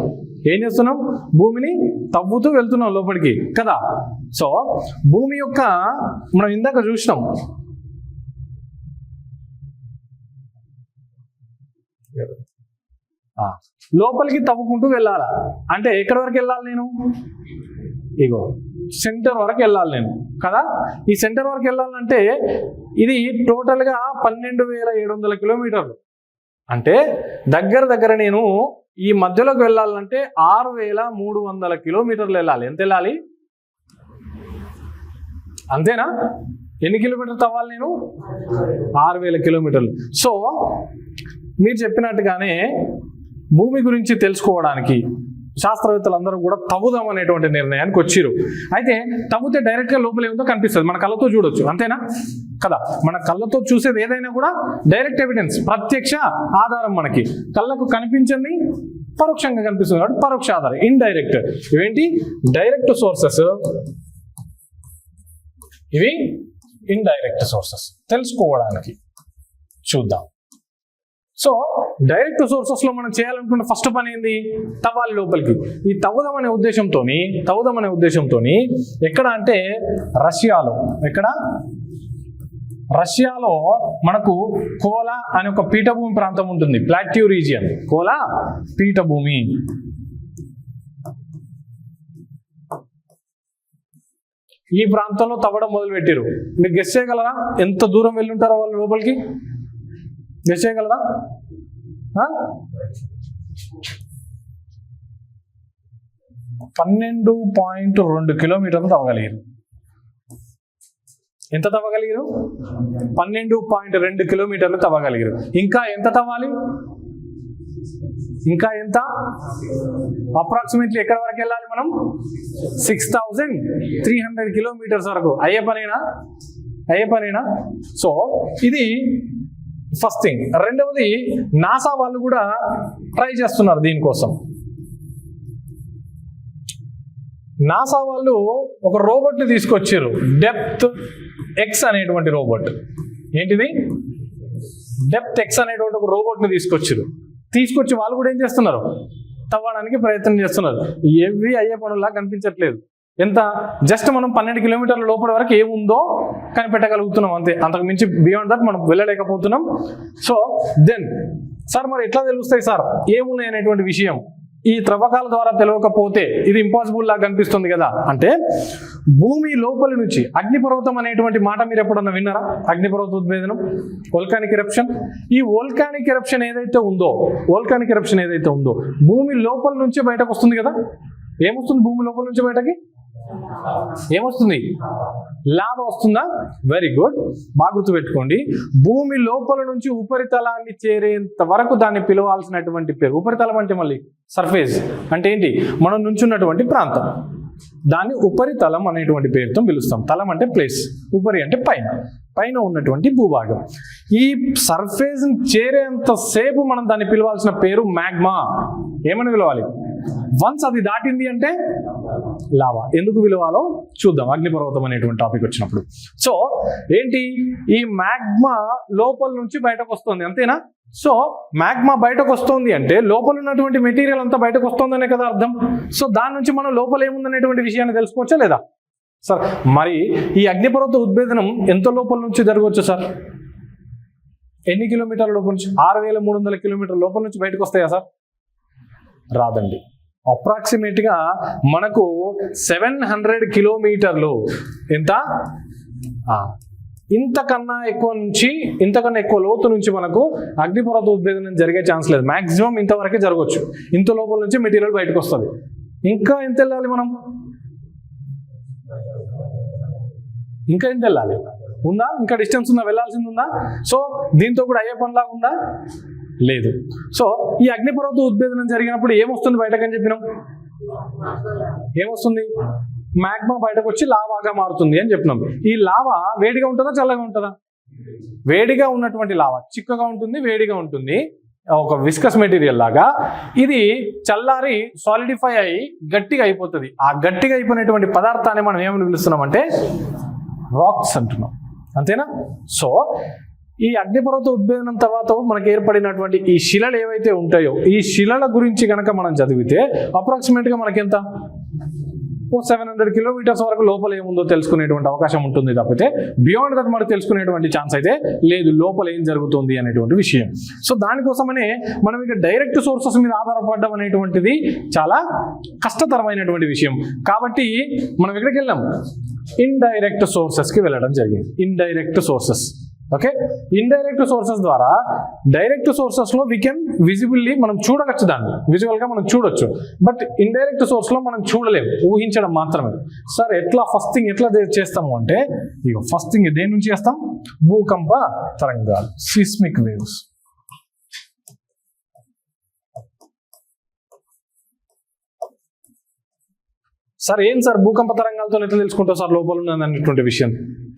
ఏం చేస్తున్నాం? భూమిని తవ్వుతూ వెళ్తున్నాం లోపలికి కదా. సో భూమి యొక్క మనం ఇందాక చూసినాం, లోపలికి తవ్వుకుంటూ వెళ్ళాలా అంటే ఎక్కడి వరకు వెళ్ళాలి నేను? ఇగో సెంటర్ వరకు వెళ్ళాలి నేను కదా. ఈ సెంటర్ వరకు వెళ్ళాలంటే ఇది టోటల్గా 12,700 కిలోమీటర్లు. అంటే దగ్గర నేను ఈ మధ్యలోకి వెళ్ళాలంటే 6,300 కిలోమీటర్లు వెళ్ళాలి. ఎంత వెళ్ళాలి? అంతేనా? ఎన్ని కిలోమీటర్లు తవ్వాలి నేను? 6,000 కిలోమీటర్లు. సో మీరు చెప్పినట్టుగానే భూమి గురించి తెలుసుకోవడానికి శాస్త్రవేత్తలందరూ కూడా తవ్వుదాం అనేటువంటి నిర్ణయానికి వచ్చారు. అయితే తవ్వుతే డైరెక్ట్గా లోపల ఏముందో కనిపిస్తుంది, మన కళ్ళతో చూడొచ్చు, అంతేనా కదా? మన కళ్ళతో చూసేది ఏదైనా కూడా డైరెక్ట్ ఎవిడెన్స్, ప్రత్యక్ష ఆధారం. మనకి కళ్ళకు కనిపించింది పరోక్షంగా కనిపిస్తుంది కాబట్టి పరోక్ష ఆధారం, ఇండైరెక్ట్. ఇవేంటి? డైరెక్ట్ సోర్సెస్, ఇవి ఇండైరెక్ట్ సోర్సెస్. తెలుసుకోవడానికి చూద్దాం. సో డైరెక్ట్ సోర్సెస్ లో మనం చేయాలనుకున్న ఫస్ట్ పని ఏంది? తవ్వాలి లోపలికి. ఈ తవ్వుదాం అనే ఉద్దేశంతో ఎక్కడ అంటే రష్యాలో, ఎక్కడ? రష్యాలో మనకు కోలా అనే ఒక పీఠభూమి ప్రాంతం ఉంటుంది, ప్లాట్యూ రీజియన్. కోలా పీఠభూమి. ఈ ప్రాంతంలో తవ్వడం మొదలుపెట్టారు. మీరు గెస్ చేయగలరా ఎంత దూరం వెళ్ళి ఉంటారో వాళ్ళు లోపలికి? గెస్ చేయగలరా? 12.2 కిలోమీటర్లు తవ్వగలిగారు. ఎంత తవ్వగలిగారు? 12.2 కిలోమీటర్లు తవ్వగలిగారు. ఇంకా ఎంత తవ్వాలి? ఇంకా ఎంత? అప్రాక్సిమేట్లీ ఎక్కడి వరకు వెళ్ళాలి మనం? 6,300 కిలోమీటర్స్ వరకు. అయ్యే పనేనా? సో ఇది ఫస్ట్ థింగ్. రెండవది, నాసా వాళ్ళు కూడా ట్రై చేస్తున్నారు దీనికోసం. నాసా వాళ్ళు ఒక రోబోట్ని తీసుకొచ్చారు, డెప్త్ ఎక్స్ అనేటువంటి రోబోట్. ఏంటిది? డెప్త్ ఎక్స్ అనేటువంటి ఒక రోబోట్ని తీసుకొచ్చి వాళ్ళు కూడా ఏం చేస్తున్నారు? తవ్వడానికి ప్రయత్నం చేస్తున్నారు. ఏవి అయ్యే పనులా కనిపించట్లేదు. ఎంత? జస్ట్ మనం 12 కిలోమీటర్ల లోపల వరకు ఏముందో కనిపెట్టగలుగుతున్నాం, అంతే. అంతకు మించి బియాండ్ దట్ మనం వెళ్ళలేకపోతున్నాం. సో దెన్ సార్ మరి ఎట్లా తెలుస్తాయి సార్ ఏమున్నాయి అనేటువంటి విషయం? ఈ త్రవ్వకాల ద్వారా తెలియకపోతే ఇది ఇంపాసిబుల్ లాగా కనిపిస్తుంది కదా. అంటే భూమి లోపలి నుంచి అగ్నిపర్వతం అనేటువంటి మాట మీరు ఎప్పుడన్నా విన్నారా? అగ్నిపర్వత ఉద్భేదనం, వోల్కానిక్ ఎరప్షన్. ఈ వోల్కానిక్ ఎరప్షన్ ఏదైతే ఉందో భూమి లోపల నుంచి బయటకు వస్తుంది కదా. ఏమొస్తుంది భూమి లోపల నుంచి బయటకి? ఏమొస్తుంది? లావా వస్తుందా? వెరీ గుడ్, బాగా గుర్తుపెట్టుకోండి. భూమి లోపల నుంచి ఉపరితలాన్ని చేరేంత వరకు దాన్ని పిలవాల్సినటువంటి పేరు. ఉపరితలం అంటే మళ్ళీ సర్ఫేస్ అంటే ఏంటి? మనం నుంచున్నటువంటి ప్రాంతం, దాన్ని ఉపరితలం అనేటువంటి పేరుతో పిలుస్తాం. తలం అంటే ప్లేస్, ఉపరి అంటే పైన ఉన్నటువంటి భూభాగం. ఈ సర్ఫేస్ చేరేంత సేపు మనం దాన్ని పిలవాల్సిన పేరు మ్యాగ్మా. ఏమని పిలవాలి? వన్స్ అది దాటింది అంటే లావా. ఎందుకు విలువాలో చూద్దాం అగ్నిపర్వతం అనేటువంటి టాపిక్ వచ్చినప్పుడు. సో ఏంటి, ఈ మ్యాగ్మా లోపల నుంచి బయటకు వస్తుంది, అంతేనా? సో మ్యాగ్మా బయటకు వస్తుంది అంటే లోపల ఉన్నటువంటి మెటీరియల్ అంతా బయటకు వస్తుందనే కదా అర్థం. సో దాని నుంచి మనం లోపల ఏముందనేటువంటి విషయాన్ని తెలుసుకోవచ్చా లేదా సార్? మరి ఈ అగ్నిపర్వత ఉద్భేదనం ఎంత లోపల నుంచి జరగవచ్చు సార్? ఎన్ని కిలోమీటర్ల లోపల నుంచి? 6300 కిలోమీటర్ల లోపల నుంచి బయటకు వస్తాయా సార్? రాదండి. అప్రాక్సిమేట్గా మనకు 700 కిలోమీటర్లు, ఎంత, ఇంతకన్నా ఎక్కువ లోతు నుంచి మనకు అగ్నిపర్వత ఉద్భేదనం జరిగే ఛాన్స్ లేదు. మాక్సిమం ఇంతవరకే జరగవచ్చు. ఇంత లోపల నుంచి మెటీరియల్ బయటకు వస్తుంది. ఇంకా ఎంత వెళ్ళాలి మనం? ఇంకా ఎంత వెళ్ళాలి? ఉందా ఇంకా డిస్టెన్స్ ఉందా? వెళ్ళాల్సింది ఉందా? సో దీంతో కూడా అయ్యే పనిలాగా ఉందా? లేదు. సో ఈ అగ్నిపర్వత ఉద్భేదనం జరిగినప్పుడు ఏమొస్తుంది బయటకని చెప్పినాం? ఏమొస్తుంది? మ్యాగ్మా బయటకు వచ్చి లావాగా మారుతుంది అని చెప్పినాం. ఈ లావా వేడిగా ఉంటుందా చల్లగా ఉంటుందా? వేడిగా ఉన్నటువంటి లావా చిక్కగా ఉంటుంది, వేడిగా ఉంటుంది, ఒక విస్కస్ మెటీరియల్ లాగా. ఇది చల్లారి సాలిడిఫై అయ్యి గట్టిగా అయిపోతుంది. ఆ గట్టిగా అయిపోయినటువంటి పదార్థాన్ని మనం ఏమని పిలుస్తున్నాం అంటే రాక్స్ అంటున్నాం, అంతేనా? సో ఈ అగ్నిపర్వత ఉద్భేదనం తర్వాత మనకి ఏర్పడినటువంటి ఈ శిలలు ఏవైతే ఉంటాయో, ఈ శిలల గురించి కనుక మనం చదివితే అప్రాక్సిమేట్గా మనకి ఎంత, 700 కిలోమీటర్స్ వరకు లోపల ఏముందో తెలుసుకునేటువంటి అవకాశం ఉంటుంది తప్పితే బియాండ్ దట్ మనకు తెలుసుకునేటువంటి ఛాన్స్ అయితే లేదు, లోపల ఏం జరుగుతుంది అనేటువంటి విషయం. సో దానికోసమనే మనం ఇక డైరెక్ట్ సోర్సెస్ మీద ఆధారపడడం అనేటువంటిది చాలా కష్టతరమైనటువంటి విషయం. కాబట్టి మనం ఎక్కడికి వెళ్ళాం? ఇండైరెక్ట్ సోర్సెస్కి వెళ్ళడం జరిగింది. Indirect sources, okay. Indirect sources ద్వారా డైరెక్ట్ సోర్సెస్ లో వీ కెన్ విజిబిల్లీ మనం చూడవచ్చు, దాన్ని విజువల్ గా మనం చూడొచ్చు. బట్ ఇండైరెక్ట్ సోర్స్ లో మనం చూడలేము, ఊహించడం మాత్రమే. సార్ ఎట్లా ఫస్ట్ థింగ్ ఎట్లా చేస్తాము అంటే, ఇక ఫస్ట్ థింగ్ దేని నుంచి చేస్తాం? భూకంప తరంగాలు, సిస్మిక్ వేవ్స్. సార్ ఏం సార్ భూకంప తరంగాలతో ఎట్లా తెలుసుకుంటాం సార్ లోపల ఉన్నదనేటువంటి విషయం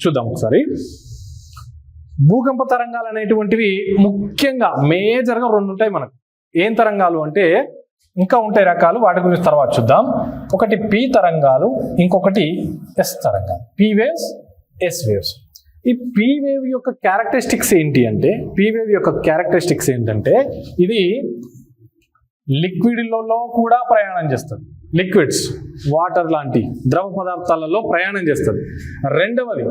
చూద్దాం ఒకసారి. భూకంప తరంగాలు అనేటువంటివి ముఖ్యంగా మేజర్గా 2 ఉంటాయి మనకు. ఏం తరంగాలు అంటే, ఇంకా ఉంటాయి రకాలు, వాటి గురించి తర్వాత చూద్దాం. ఒకటి పి తరంగాలు, ఇంకొకటి ఎస్ తరంగాలు. P waves, yes waves. ఈ పి వేవ్ యొక్క క్యారెక్టరిస్టిక్స్ ఏంటి అంటే, ఇది లిక్విడ్లలో కూడా ప్రయాణం చేస్తుంది. లిక్విడ్స్, వాటర్ లాంటి ద్రవ పదార్థాలలో ప్రయాణం చేస్తుంది. రెండవది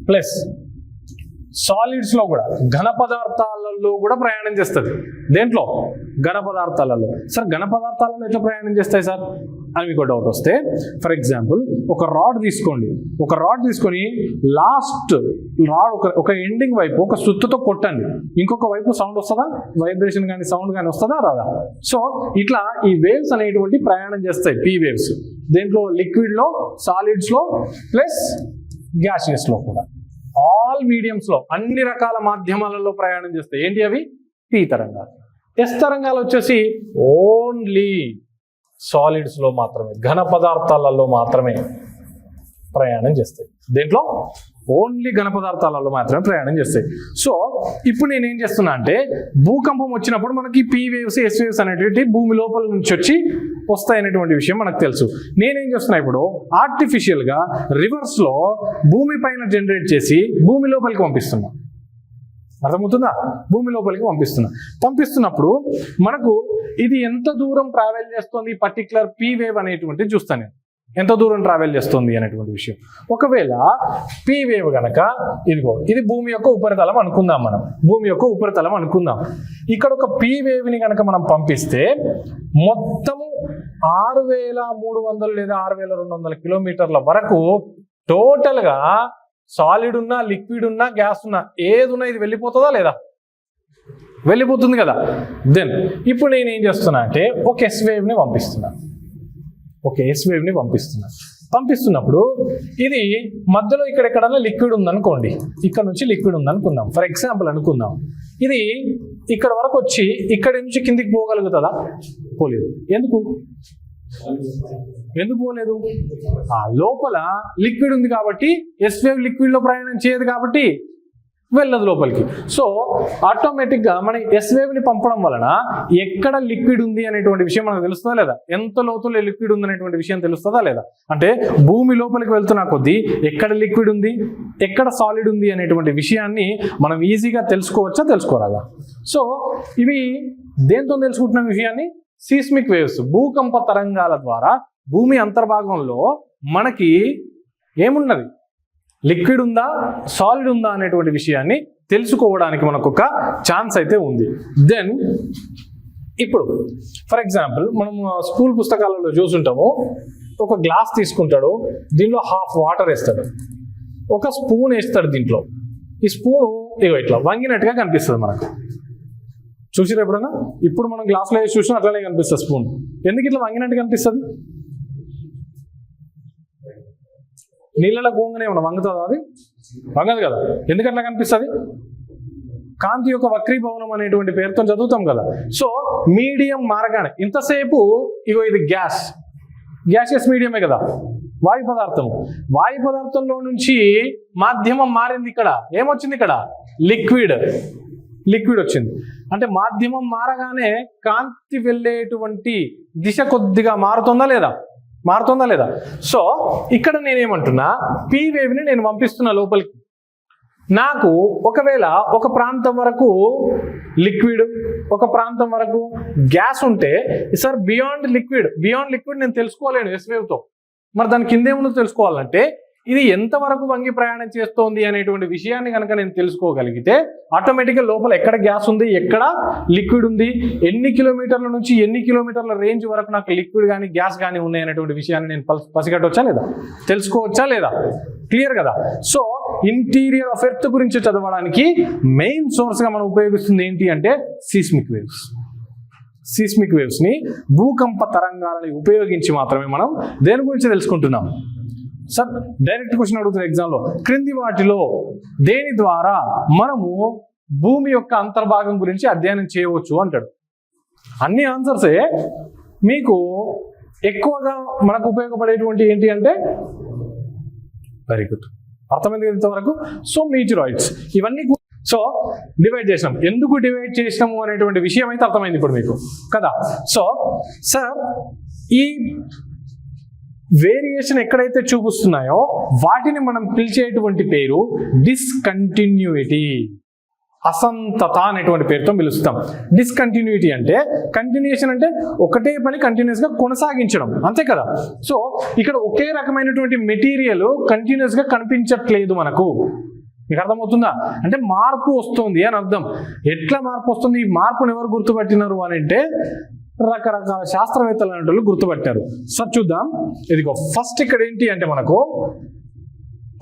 ప్లస్ సాలిడ్స్ లో కూడా, ఘన పదార్థాలలో కూడా ప్రయాణం చేస్తుంది. దేంట్లో? ఘన పదార్థాలలో. సార్ ఘన పదార్థాలలో ఎట్లా ప్రయాణం చేస్తాయి సార్ అని మీకు డౌట్ వస్తే, ఫర్ ఎగ్జాంపుల్ ఒక రాడ్ తీసుకొని లాస్ట్ రాడ్ ఒక ఎండింగ్ వైపు ఒక సుత్తుతో కొట్టండి, ఇంకొక వైపు సౌండ్ వస్తుందా? వైబ్రేషన్ కానీ సౌండ్ కానీ వస్తుందా? రాదా? సో ఇట్లా ఈ వేవ్స్ అనేటువంటి ప్రయాణం చేస్తాయి. పి వేవ్స్ దేంట్లో? లిక్విడ్ లో, సాలిడ్స్ లో, ప్లస్ గ్యాసియస్ లో కూడా. ఆల్ మీడియంస్ లో, అన్ని రకాల మాధ్యమాలలో ప్రయాణం చేస్తాయి. ఏంటి అవి? పి తరంగాలు. ఎస్ తరంగాలు వచ్చేసి ఓన్లీ సాలిడ్స్ లో మాత్రమే, ఘన పదార్థాలలో మాత్రమే ప్రయాణం చేస్తాయి. దేంట్లో? ఓన్లీ ఘన పదార్థాలలో మాత్రమే ప్రయాణం చేస్తాయి. సో ఇప్పుడు నేను ఏం చేస్తున్నా అంటే, భూకంపం వచ్చినప్పుడు మనకి పి వేవ్స్, ఎస్ వేవ్స్ అనేటువంటి భూమి లోపల నుంచి వచ్చి వస్తాయి అనేటువంటి విషయం మనకు తెలుసు. నేనేం చేస్తున్నా, ఇప్పుడు ఆర్టిఫిషియల్ గా రివర్స్ లో భూమి పైన జనరేట్ చేసి భూమి లోపలికి పంపిస్తున్నా. అర్థమవుతుందా? భూమి లోపలికి పంపిస్తున్నప్పుడు మనకు ఇది ఎంత దూరం ట్రావెల్ చేస్తుంది, పర్టికులర్ పి వేవ్ అనేటువంటిది చూస్తాను నేను, ఎంత దూరం ట్రావెల్ చేస్తుంది అనేటువంటి విషయం. ఒకవేళ పి వేవ్ గనక ఇదిగో, ఇది భూమి యొక్క ఉపరితలం అనుకుందాం, మనం భూమి యొక్క ఉపరితలం అనుకుందాం. ఇక్కడ ఒక పి వేవ్ ని కనుక మనం పంపిస్తే మొత్తము 6300 లేదా 6200 కిలోమీటర్ల వరకు టోటల్ గా సాలిడ్ ఉన్నా, లిక్విడ్ ఉన్నా, గ్యాస్ ఉన్నా, ఏది ఉన్నా ఇది వెళ్ళిపోతుందా లేదా? వెళ్ళిపోతుంది కదా. దెన్ ఇప్పుడు నేను ఏం చేస్తున్నా అంటే, ఒక ఎస్ వేవ్ ని పంపిస్తున్నప్పుడు ఇది మధ్యలో ఇక్కడెక్కడన్నా లిక్విడ్ ఉందనుకోండి, ఇక్కడ నుంచి లిక్విడ్ ఉందనుకుందాం, ఫర్ ఎగ్జాంపుల్ అనుకుందాం. ఇది ఇక్కడ వరకు వచ్చి ఇక్కడి నుంచి కిందికి పోగలుగుతుందా? పోలేదు. ఎందుకు పోలేదు? ఆ లోపల లిక్విడ్ ఉంది కాబట్టి, ఎస్ వేవ్ లిక్విడ్ లో ప్రయాణం చేయదు కాబట్టి వెళ్ళదు లోపలికి. సో ఆటోమేటిక్గా మనం ఎస్ వేవ్ని పంపడం వలన ఎక్కడ లిక్విడ్ ఉంది అనేటువంటి విషయం మనకు తెలుస్తుందా లేదా, ఎంత లోతులో లిక్విడ్ ఉంది అనేటువంటి విషయం తెలుస్తుందా లేదా. అంటే భూమి లోపలికి వెళ్తున్న కొద్దీ ఎక్కడ లిక్విడ్ ఉంది, ఎక్కడ సాలిడ్ ఉంది అనేటువంటి విషయాన్ని మనం ఈజీగా తెలుసుకోవచ్చా, తెలుసుకోరాదా. సో ఇవి దేంతో తెలుసుకుంటున్న విషయాన్ని, సీస్మిక్ వేవ్స్, భూకంప తరంగాల ద్వారా భూమి అంతర్భాగంలో మనకి ఏమున్నది, లిక్విడ్ ఉందా సాలిడ్ ఉందా అనేటువంటి విషయాన్ని తెలుసుకోవడానికి మనకు ఒక ఛాన్స్ అయితే ఉంది. దెన్ ఇప్పుడు ఫర్ ఎగ్జాంపుల్ మనం స్కూల్ పుస్తకాలలో చూసుంటాము, ఒక గ్లాస్ తీసుకుంటాడు, దీనిలో హాఫ్ వాటర్ వేస్తాడు, ఒక స్పూన్ వేస్తాడు దీంట్లో. ఈ స్పూన్ ఇగో ఇట్లా వంగినట్టుగా కనిపిస్తుంది మనకు. చూసిరా ఎప్పుడన్నా? ఇప్పుడు మనం గ్లాస్లో వేసి చూసినా అట్లానే కనిపిస్తుంది స్పూన్. ఎందుకు ఇట్లా వంగినట్టు కనిపిస్తుంది? నీళ్ళలో గోంగనే ఏమన్నా వంగుతుందా? అది వంగదు కదా. ఎందుకు అట్లా కనిపిస్తుంది? కాంతి యొక్క వక్రీభవనం అనేటువంటి పేరుతో చదువుతాం కదా. సో మీడియం మారగానే ఇంతసేపు ఇగో ఇది గ్యాసియస్ మీడియమే కదా, వాయు పదార్థం. వాయు పదార్థంలో నుంచి మాధ్యమం మారింది. ఇక్కడ ఏమొచ్చింది? ఇక్కడ లిక్విడ్ వచ్చింది. అంటే మాధ్యమం మారగానే కాంతి వెళ్ళేటువంటి దిశ కొద్దిగా మారుతుందా లేదా. సో ఇక్కడ నేనేమంటున్నా, పీ వేవ్ని నేను పంపిస్తున్నా లోపలికి. నాకు ఒకవేళ ఒక ప్రాంతం వరకు లిక్విడ్, ఒక ప్రాంతం వరకు గ్యాస్ ఉంటే, సార్ బియాండ్ లిక్విడ్ నేను తెలుసుకోలేను ఎస్ వేవ్తో. మరి దాని కిందేముందో తెలుసుకోవాలంటే ఇది ఎంతవరకు వంగి ప్రయాణం చేస్తోంది అనేటువంటి విషయాన్ని కనుక నేను తెలుసుకోగలిగితే ఆటోమేటిక్గా లోపల ఎక్కడ గ్యాస్ ఉంది, ఎక్కడ లిక్విడ్ ఉంది, ఎన్ని కిలోమీటర్ల నుంచి ఎన్ని కిలోమీటర్ల రేంజ్ వరకు నాకు లిక్విడ్ కానీ గ్యాస్ కానీ ఉన్నాయి అనేటువంటి విషయాన్ని నేను పసిగట్టవచ్చా లేదా, తెలుసుకోవచ్చా లేదా? క్లియర్ కదా. సో ఇంటీరియర్ ఆఫ్ ఎర్త్ గురించి చదవడానికి మెయిన్ సోర్స్గా మనం ఉపయోగిస్తుంది ఏంటి అంటే సీస్మిక్ వేవ్స్ని భూకంప తరంగాలని ఉపయోగించి మాత్రమే మనం దేని గురించి తెలుసుకుంటున్నాం. సార్ డైరెక్ట్ క్వశ్చన్ అడుగుతున్న ఎగ్జామ్లో, క్రింది వాటిలో దేని ద్వారా మనము భూమి యొక్క అంతర్భాగం గురించి అధ్యయనం చేయవచ్చు అంటాడు. అన్ని ఆన్సర్సే మీకు ఎక్కువగా మనకు ఉపయోగపడేటువంటి ఏంటి అంటే, వెరీ గుడ్, అర్థమైంది ఇంతవరకు. సో మీటిరాయిడ్స్ ఇవన్నీ సో డివైడ్ చేసినాం. ఎందుకు డివైడ్ చేసినాము అనేటువంటి విషయం అయితే అర్థమైంది ఇప్పుడు మీకు కదా. సో సార్ ఈ వేరియేషన్ ఎక్కడైతే చూపిస్తున్నాయో వాటిని మనం పిలిచేటువంటి పేరు డిస్కంటిన్యూటీ, అసంతత అనేటువంటి పేరుతో పిలుస్తాం. డిస్కంటిన్యూటీ అంటే, కంటిన్యూషన్ అంటే ఒకటే పని కంటిన్యూస్ గా కొనసాగించడం, అంతే కదా. సో ఇక్కడ ఒకే రకమైనటువంటి మెటీరియల్ కంటిన్యూస్ గా కనిపించట్లేదు మనకు. మీకు అర్థమవుతుందా? అంటే మార్పు వస్తుంది అని అర్థం. ఎట్లా మార్పు వస్తుంది? ఈ మార్పును ఎవరు గుర్తుపట్టినారు అని అంటే రకరకాల శాస్త్రవేత్తలు అనేటువంటి గుర్తుపట్టారు. సార్ చూద్దాం. ఇదిగో ఫస్ట్ ఇక్కడ ఏంటి అంటే మనకు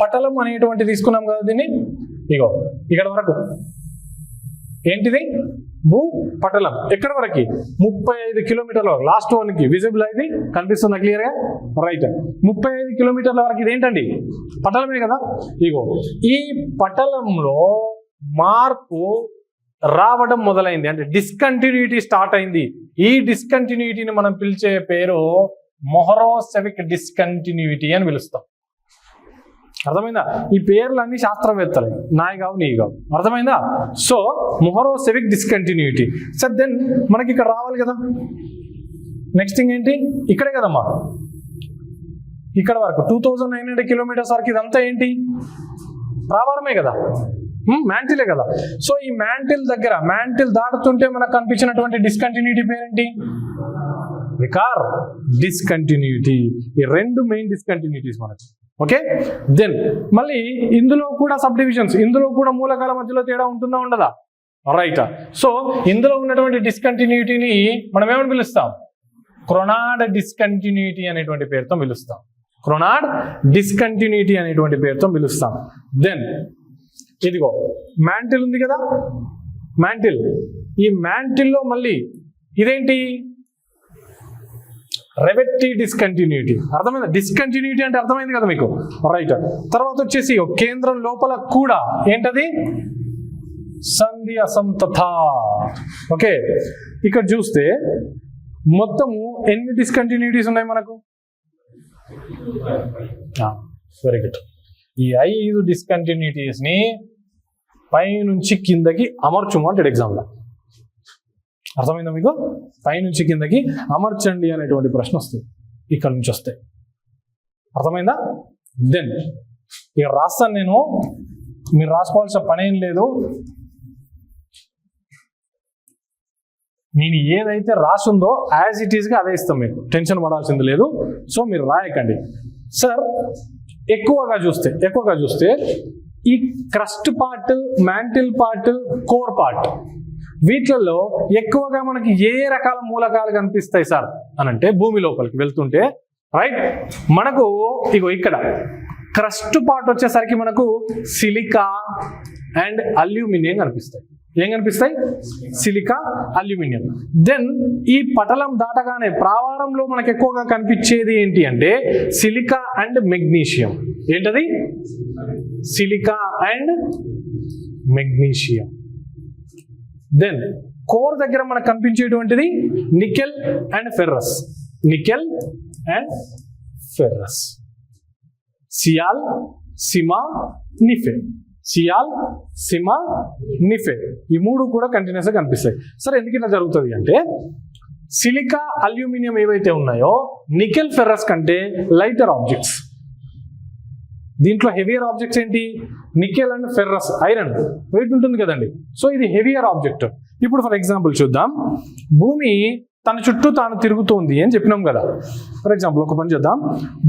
పటలం అనేటువంటి తీసుకున్నాం కదా దీన్ని. ఇగో ఇక్కడ వరకు ఏంటిది? భూ పటలం. ఎక్కడ వరకు? 35 కిలోమీటర్ల వరకు. లాస్ట్ వన్కి విజిబుల్ అయితే కనిపిస్తుందా క్లియర్గా? రైట్. 35 కిలోమీటర్ల వరకు ఇది ఏంటండి? పటలమే కదా. ఇగో ఈ పటలంలో మార్పు రావడం మొదలైంది, అంటే డిస్కంటిన్యూటీ స్టార్ట్ అయింది. ఈ డిస్కంటిన్యూటీని మనం పిలిచే పేరు మొహరోసెవిక్ డిస్కంటిన్యూటీ అని పిలుస్తాం. అర్థమైందా? ఈ పేర్లన్నీ శాస్త్రవేత్తలే, నాయి కావు నీ కావు. అర్థమైందా? So Mohorovicic discontinuity. Sir then మనకి ఇక్కడ రావాలి కదా. నెక్స్ట్ థింగ్ ఏంటి? ఇక్కడే కదమ్మా, ఇక్కడ వరకు 2900 కిలోమీటర్స్ వరకు ఇదంతా ఏంటి? ప్రావారమే కదా, మ్యాంటిలే కదా. సో ఈ మ్యాంటిల్ దాటుతుంటే మనకు కనిపించినటువంటి డిస్కంటిన్యూటీ పేరేంటి? Vicar discontinuity. ఈ రెండు మెయిన్ డిస్కంటిన్యూటీస్ మనకి. ఓకే. దెన్ మళ్ళీ ఇందులో కూడా సబ్ డివిజన్స్, ఇందులో కూడా మూలకాల మధ్యలో తేడా ఉంటుందా ఉండదా? రైట్. సో ఇందులో ఉన్నటువంటి డిస్కంటిన్యూటీని మనం ఏమని పిలుస్తాం? క్రోనాడ్ డిస్కంటిన్యూటీ అనేటువంటి పేరుతో పిలుస్తాం. క్రోనాడ్ డిస్కంటిన్యూటీ అనేటువంటి పేరుతో పిలుస్తాం. దెన్ ఇదిగో మ్యాంటిల్ ఉంది కదా, మ్యాంటిల్. ఈ మ్యాంటిల్లో మళ్ళీ ఇదేంటి? రెవెట్టి డిస్కంటిన్యూటీ. అర్థమైందా? డిస్కంటిన్యూటీ అంటే అర్థమైంది కదా మీకు. రైట్. తర్వాత వచ్చేసి కేంద్రం లోపల కూడా ఏంటది? సంధి అసంతత. ఓకే. ఇక్కడ చూస్తే మొత్తము ఎన్ని డిస్కంటిన్యూటీస్ ఉన్నాయి మనకు? Very good. ఈ 5 డిస్కంటిన్యూటీస్ ని పైనుంచి కిందకి అమర్చుము అంటాడు ఎగ్జామ్లో. అర్థమైందా మీకు? పైనుంచి కిందకి అమర్చండి అనేటువంటి ప్రశ్న వస్తుంది ఇక్కడ నుంచి వస్తే. అర్థమైందా? దెన్ ఇక రాస్తాను నేను, మీరు రాసుకోవాల్సిన పని ఏం లేదు. నేను ఏదైతే రాసిందో యాజ్ ఇట్ ఈస్గా అదే ఇస్తాం, మీకు టెన్షన్ పడాల్సింది లేదు. సో మీరు రాయకండి. సార్ ఎక్కువగా చూస్తే ఈ crust part, mantle part, core part, వీటిల్లో ఎక్కువగా మనకి ఏ రకాల మూలకాలు కనిపిస్తాయి సార్ అని అంటే, భూమి లోపలికి వెళ్తుంటే రైట్ మనకు ఇగో ఇక్కడ క్రస్ట్ పార్ట్ వచ్చేసరికి మనకు సిలికా అండ్ అల్యూమినియం కనిపిస్తాయి. ఏం కనిపిస్తాయి? Silica, aluminium. దెన్ ఈ పటలం దాటగానే ప్రావారంలో మనకు ఎక్కువగా కనిపించేది ఏంటి అంటే సిలికా అండ్ మెగ్నీషియం. ఏంటది? Silica and magnesium. Then core దగ్గర మనకు కనిపించేటువంటిది nickel and ferrous. Nickel and ferrous. Sial, sima, nife. Sial, sima, nife, ఈ మూడు కూడా కంటిన్యూస్ గా కనిపిస్తాయి. సరే ఎందుకు ఇట్లా జరుగుతుంది అంటే సిలికా, అల్యూమినియం ఏవైతే ఉన్నాయో నికెల్, ఫెర్రస్ కంటే లైటర్ ఆబ్జెక్ట్స్. దీంట్లో హెవియర్ ఆబ్జెక్ట్స్ ఏంటి? Nickel and ferrous, iron weight ఉంటుంది కదండి. సో ఇది హెవియర్ ఆబ్జెక్ట్. ఇప్పుడు ఫర్ ఎగ్జాంపుల్ చూద్దాం. భూమి తన చుట్టూ తాను తిరుగుతుంది అని చెప్పినాం కదా. ఫర్ ఎగ్జాంపుల్ ఒక పని చేద్దాం.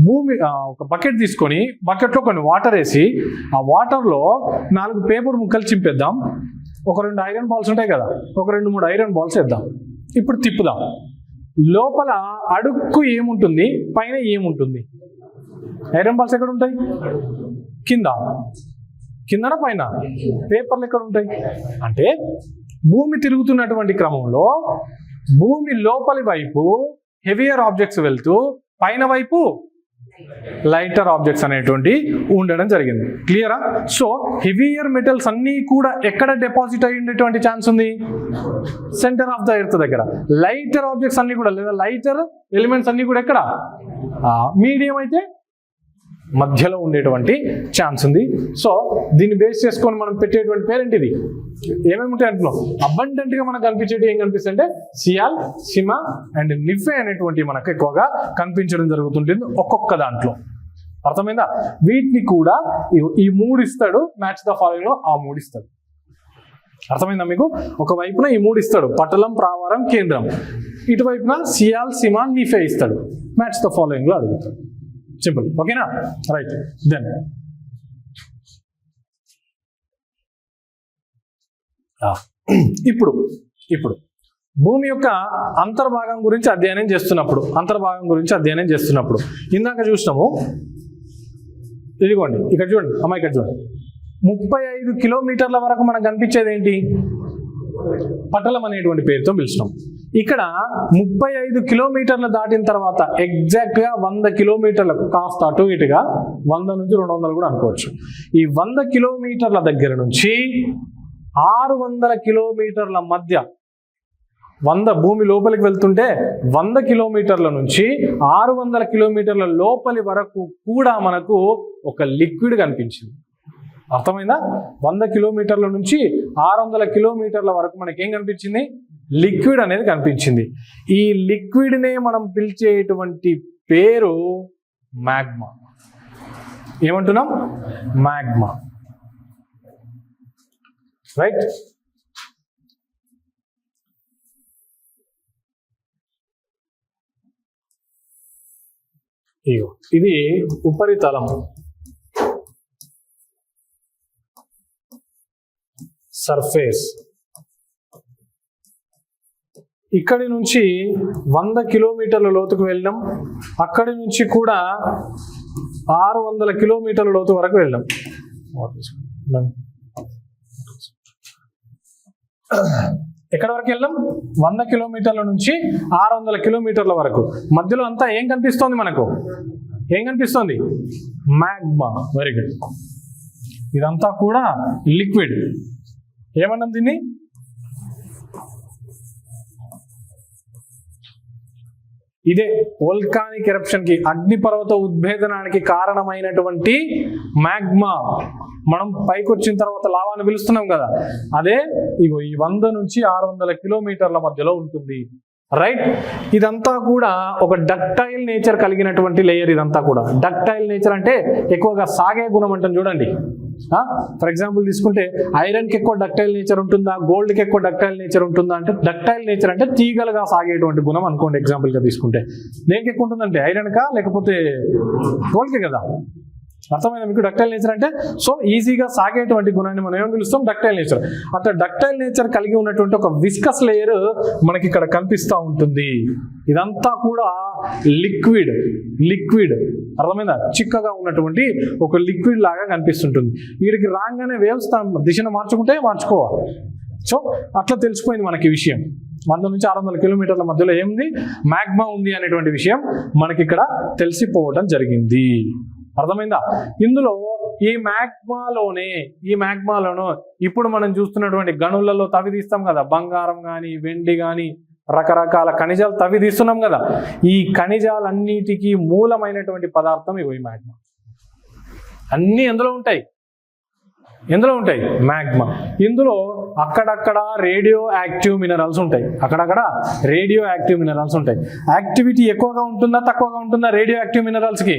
భూమి ఒక బకెట్ తీసుకొని బకెట్లో కొన్ని వాటర్ వేసి ఆ వాటర్లో 4 పేపర్ ముక్కలు చింపేద్దాం. ఒక 2 ఐరన్ బాల్స్ ఉంటాయి కదా, ఒక 2-3 ఐరన్ బాల్స్ వేద్దాం. ఇప్పుడు తిప్పుదాం. లోపల అడుక్కు ఏముంటుంది, పైన ఏముంటుంది? ఐరన్ బాల్స్ ఎక్కడ ఉంటాయి? కిందన పైన? పేపర్లు ఎక్కడ ఉంటాయి? అంటే భూమి తిరుగుతున్నటువంటి క్రమంలో భూమి లోపలి వైపు హెవియర్ ఆబ్జెక్ట్స్ వెళ్తూ పైన వైపు లైటర్ ఆబ్జెక్ట్స్ అనేటువంటి ఉండడం జరిగింది. క్లియరా? సో హెవియర్ మెటల్స్ అన్నీ కూడా ఎక్కడ డిపాజిట్ అయ్యి ఉండేటువంటి ఛాన్స్ ఉంది? సెంటర్ ఆఫ్ ద ఎర్త్ దగ్గర. లైటర్ ఆబ్జెక్ట్స్ అన్ని కూడా లేదా లైటర్ ఎలిమెంట్స్ అన్ని కూడా ఎక్కడ? మీడియం అయితే మధ్యలో ఉండేటువంటి ఛాన్స్ ఉంది. సో దీన్ని బేస్ చేసుకొని మనం పెట్టేటువంటి పేరెంట్ ఇది. ఏమేమి ఉంటాయి అంటున్నాం? అబండెంట్ గా మనకు కనిపించేది ఏం కనిపిస్తుంది అంటే సియాల్, సిమా అండ్ నిఫే అనేటువంటి మనకు ఎక్కువగా కనిపించడం జరుగుతుంటుంది ఒక్కొక్క దాంట్లో. అర్థమైందా? వీటిని కూడా ఈ 3 ఇస్తాడు. మ్యాచ్ ద ఫాలోయింగ్ లో ఆ 3 ఇస్తాడు. అర్థమైందా మీకు? ఒక వైపున ఈ 3 ఇస్తాడు, పటలం, ప్రావారం, కేంద్రం. ఇటువైపున సియాల్, సిమా, నిఫే ఇస్తాడు. మ్యాచ్ ద ఫాలోయింగ్ లో అడుగుతాడు. సింపుల్. ఓకేనా? రైట్. దెన్ ఇప్పుడు భూమి యొక్క అంతర్భాగం గురించి అధ్యయనం చేస్తున్నప్పుడు ఇందాక చూసినాము. ఇదిగోండి ఇక్కడ చూడండి అమ్మాయి, ఇక్కడ చూడండి. 35 కిలోమీటర్ల వరకు మనకు కనిపించేది ఏంటి? పటలం అనేటువంటి పేరుతో పిలిచినాం. ఇక్కడ 35 కిలోమీటర్లు దాటిన తర్వాత ఎగ్జాక్ట్ గా 100 కిలోమీటర్లకు కాస్త అటు ఇటుగా 100 నుంచి 200 కూడా అనుకోవచ్చు. ఈ 100 కిలోమీటర్ల దగ్గర నుంచి 600 కిలోమీటర్ల మధ్య, 100 భూమి లోపలికి వెళ్తుంటే 100 కిలోమీటర్ల నుంచి 600 కిలోమీటర్ల లోపలి వరకు కూడా మనకు ఒక లిక్విడ్ కనిపించింది. అర్థమైందా? 100 కిలోమీటర్ల నుంచి 600 కిలోమీటర్ల వరకు మనకి ఏం కనిపించింది? లిక్విడ్ అనేది కనిపించింది. ఈ లిక్విడ్ నే మనం పిలిచేటువంటి పేరు మ్యాగ్మా. ఏమంటున్నాం? మ్యాగ్మా. రైట్. ఇది ఉపరితలం, సర్ఫేస్. ఇక్కడి నుంచి 100 కిలోమీటర్ల లోతుకు వెళ్ళాం. అక్కడి నుంచి కూడా 600 కిలోమీటర్ల లోతు వరకు వెళ్ళాం. ఎక్కడ వరకు వెళ్ళాం? 100 కిలోమీటర్ల నుంచి 600 కిలోమీటర్ల వరకు. మధ్యలో అంతా ఏం కనిపిస్తోంది మనకు? ఏం కనిపిస్తోంది? మ్యాగ్మా. Very good. ఇదంతా కూడా లిక్విడ్. ఏమన్నాం దీన్ని? ఇదే వోల్కానిక్ ఎరప్షన్ కి, అగ్నిపర్వత ఉద్భేదనానికి కారణమైనటువంటి మ్యాగ్మా. మనం పైకి వచ్చిన తర్వాత లావాన్ని పిలుస్తున్నాం కదా, అదే ఇగో ఈ 100 నుంచి 600 కిలోమీటర్ల మధ్యలో ఉంటుంది. రైట్, ఇదంతా కూడా ఒక డక్టైల్ నేచర్ కలిగినటువంటి లేయర్. ఇదంతా కూడా డక్టైల్ నేచర్ అంటే ఎక్కువగా సాగే గుణం అంటాం చూడండి. ఫర్ ఎగ్జాంపుల్ తీసుకుంటే ఐరన్కి ఎక్కువ డక్టైల్ నేచర్ ఉంటుందా, గోల్డ్కి ఎక్కువ డక్టైల్ నేచర్ ఉంటుందా అంటే, డక్టైల్ నేచర్ అంటే తీగలుగా సాగేటువంటి గుణం అనుకోండి. ఎగ్జాంపుల్గా తీసుకుంటే దేనికి ఎక్కువ ఉంటుందంటే ఐరన్కా లేకపోతే గోల్డ్కే కదా. అర్థమైనా మీకు డక్టైల్ నేచర్ అంటే? సో ఈజీగా సాగేటువంటి గుణాన్ని మనం ఏమని పిలుస్తాం? Ductile nature. అట్లా డక్టైల్ నేచర్ కలిగి ఉన్నటువంటి ఒక విస్కస్ లేయర్ మనకి ఇక్కడ కనిపిస్తూ ఉంటుంది. ఇదంతా కూడా లిక్విడ్ అర్థమైందా? చిక్కగా ఉన్నటువంటి ఒక లిక్విడ్ లాగా కనిపిస్తుంటుంది. వీడికి రాగానే వేవ్స్ దిశను మార్చుకోవాలి. సో అట్లా తెలిసిపోయింది మనకి విషయం. 100 నుంచి 600 కిలోమీటర్ల మధ్యలో ఏముంది? మ్యాగ్మా ఉంది అనేటువంటి విషయం మనకి ఇక్కడ తెలిసిపోవడం జరిగింది. అర్థమైందా? ఇందులో ఈ మ్యాగ్మాలోనూ ఇప్పుడు మనం చూస్తున్నటువంటి గనులలో తవ్వి తీస్తాం కదా, బంగారం కానీ వెండి కానీ రకరకాల ఖనిజాలు తవ్వి తీస్తున్నాం కదా, ఈ ఖనిజాలన్నిటికీ మూలమైనటువంటి పదార్థం ఇవి మ్యాగ్మా. అన్నీ ఎందులో ఉంటాయి మ్యాగ్మా. ఇందులో అక్కడక్కడ రేడియో యాక్టివ్ మినరల్స్ ఉంటాయి. యాక్టివిటీ ఎక్కువగా ఉంటుందా తక్కువగా ఉంటుందా? రేడియో యాక్టివ్ మినరల్స్కి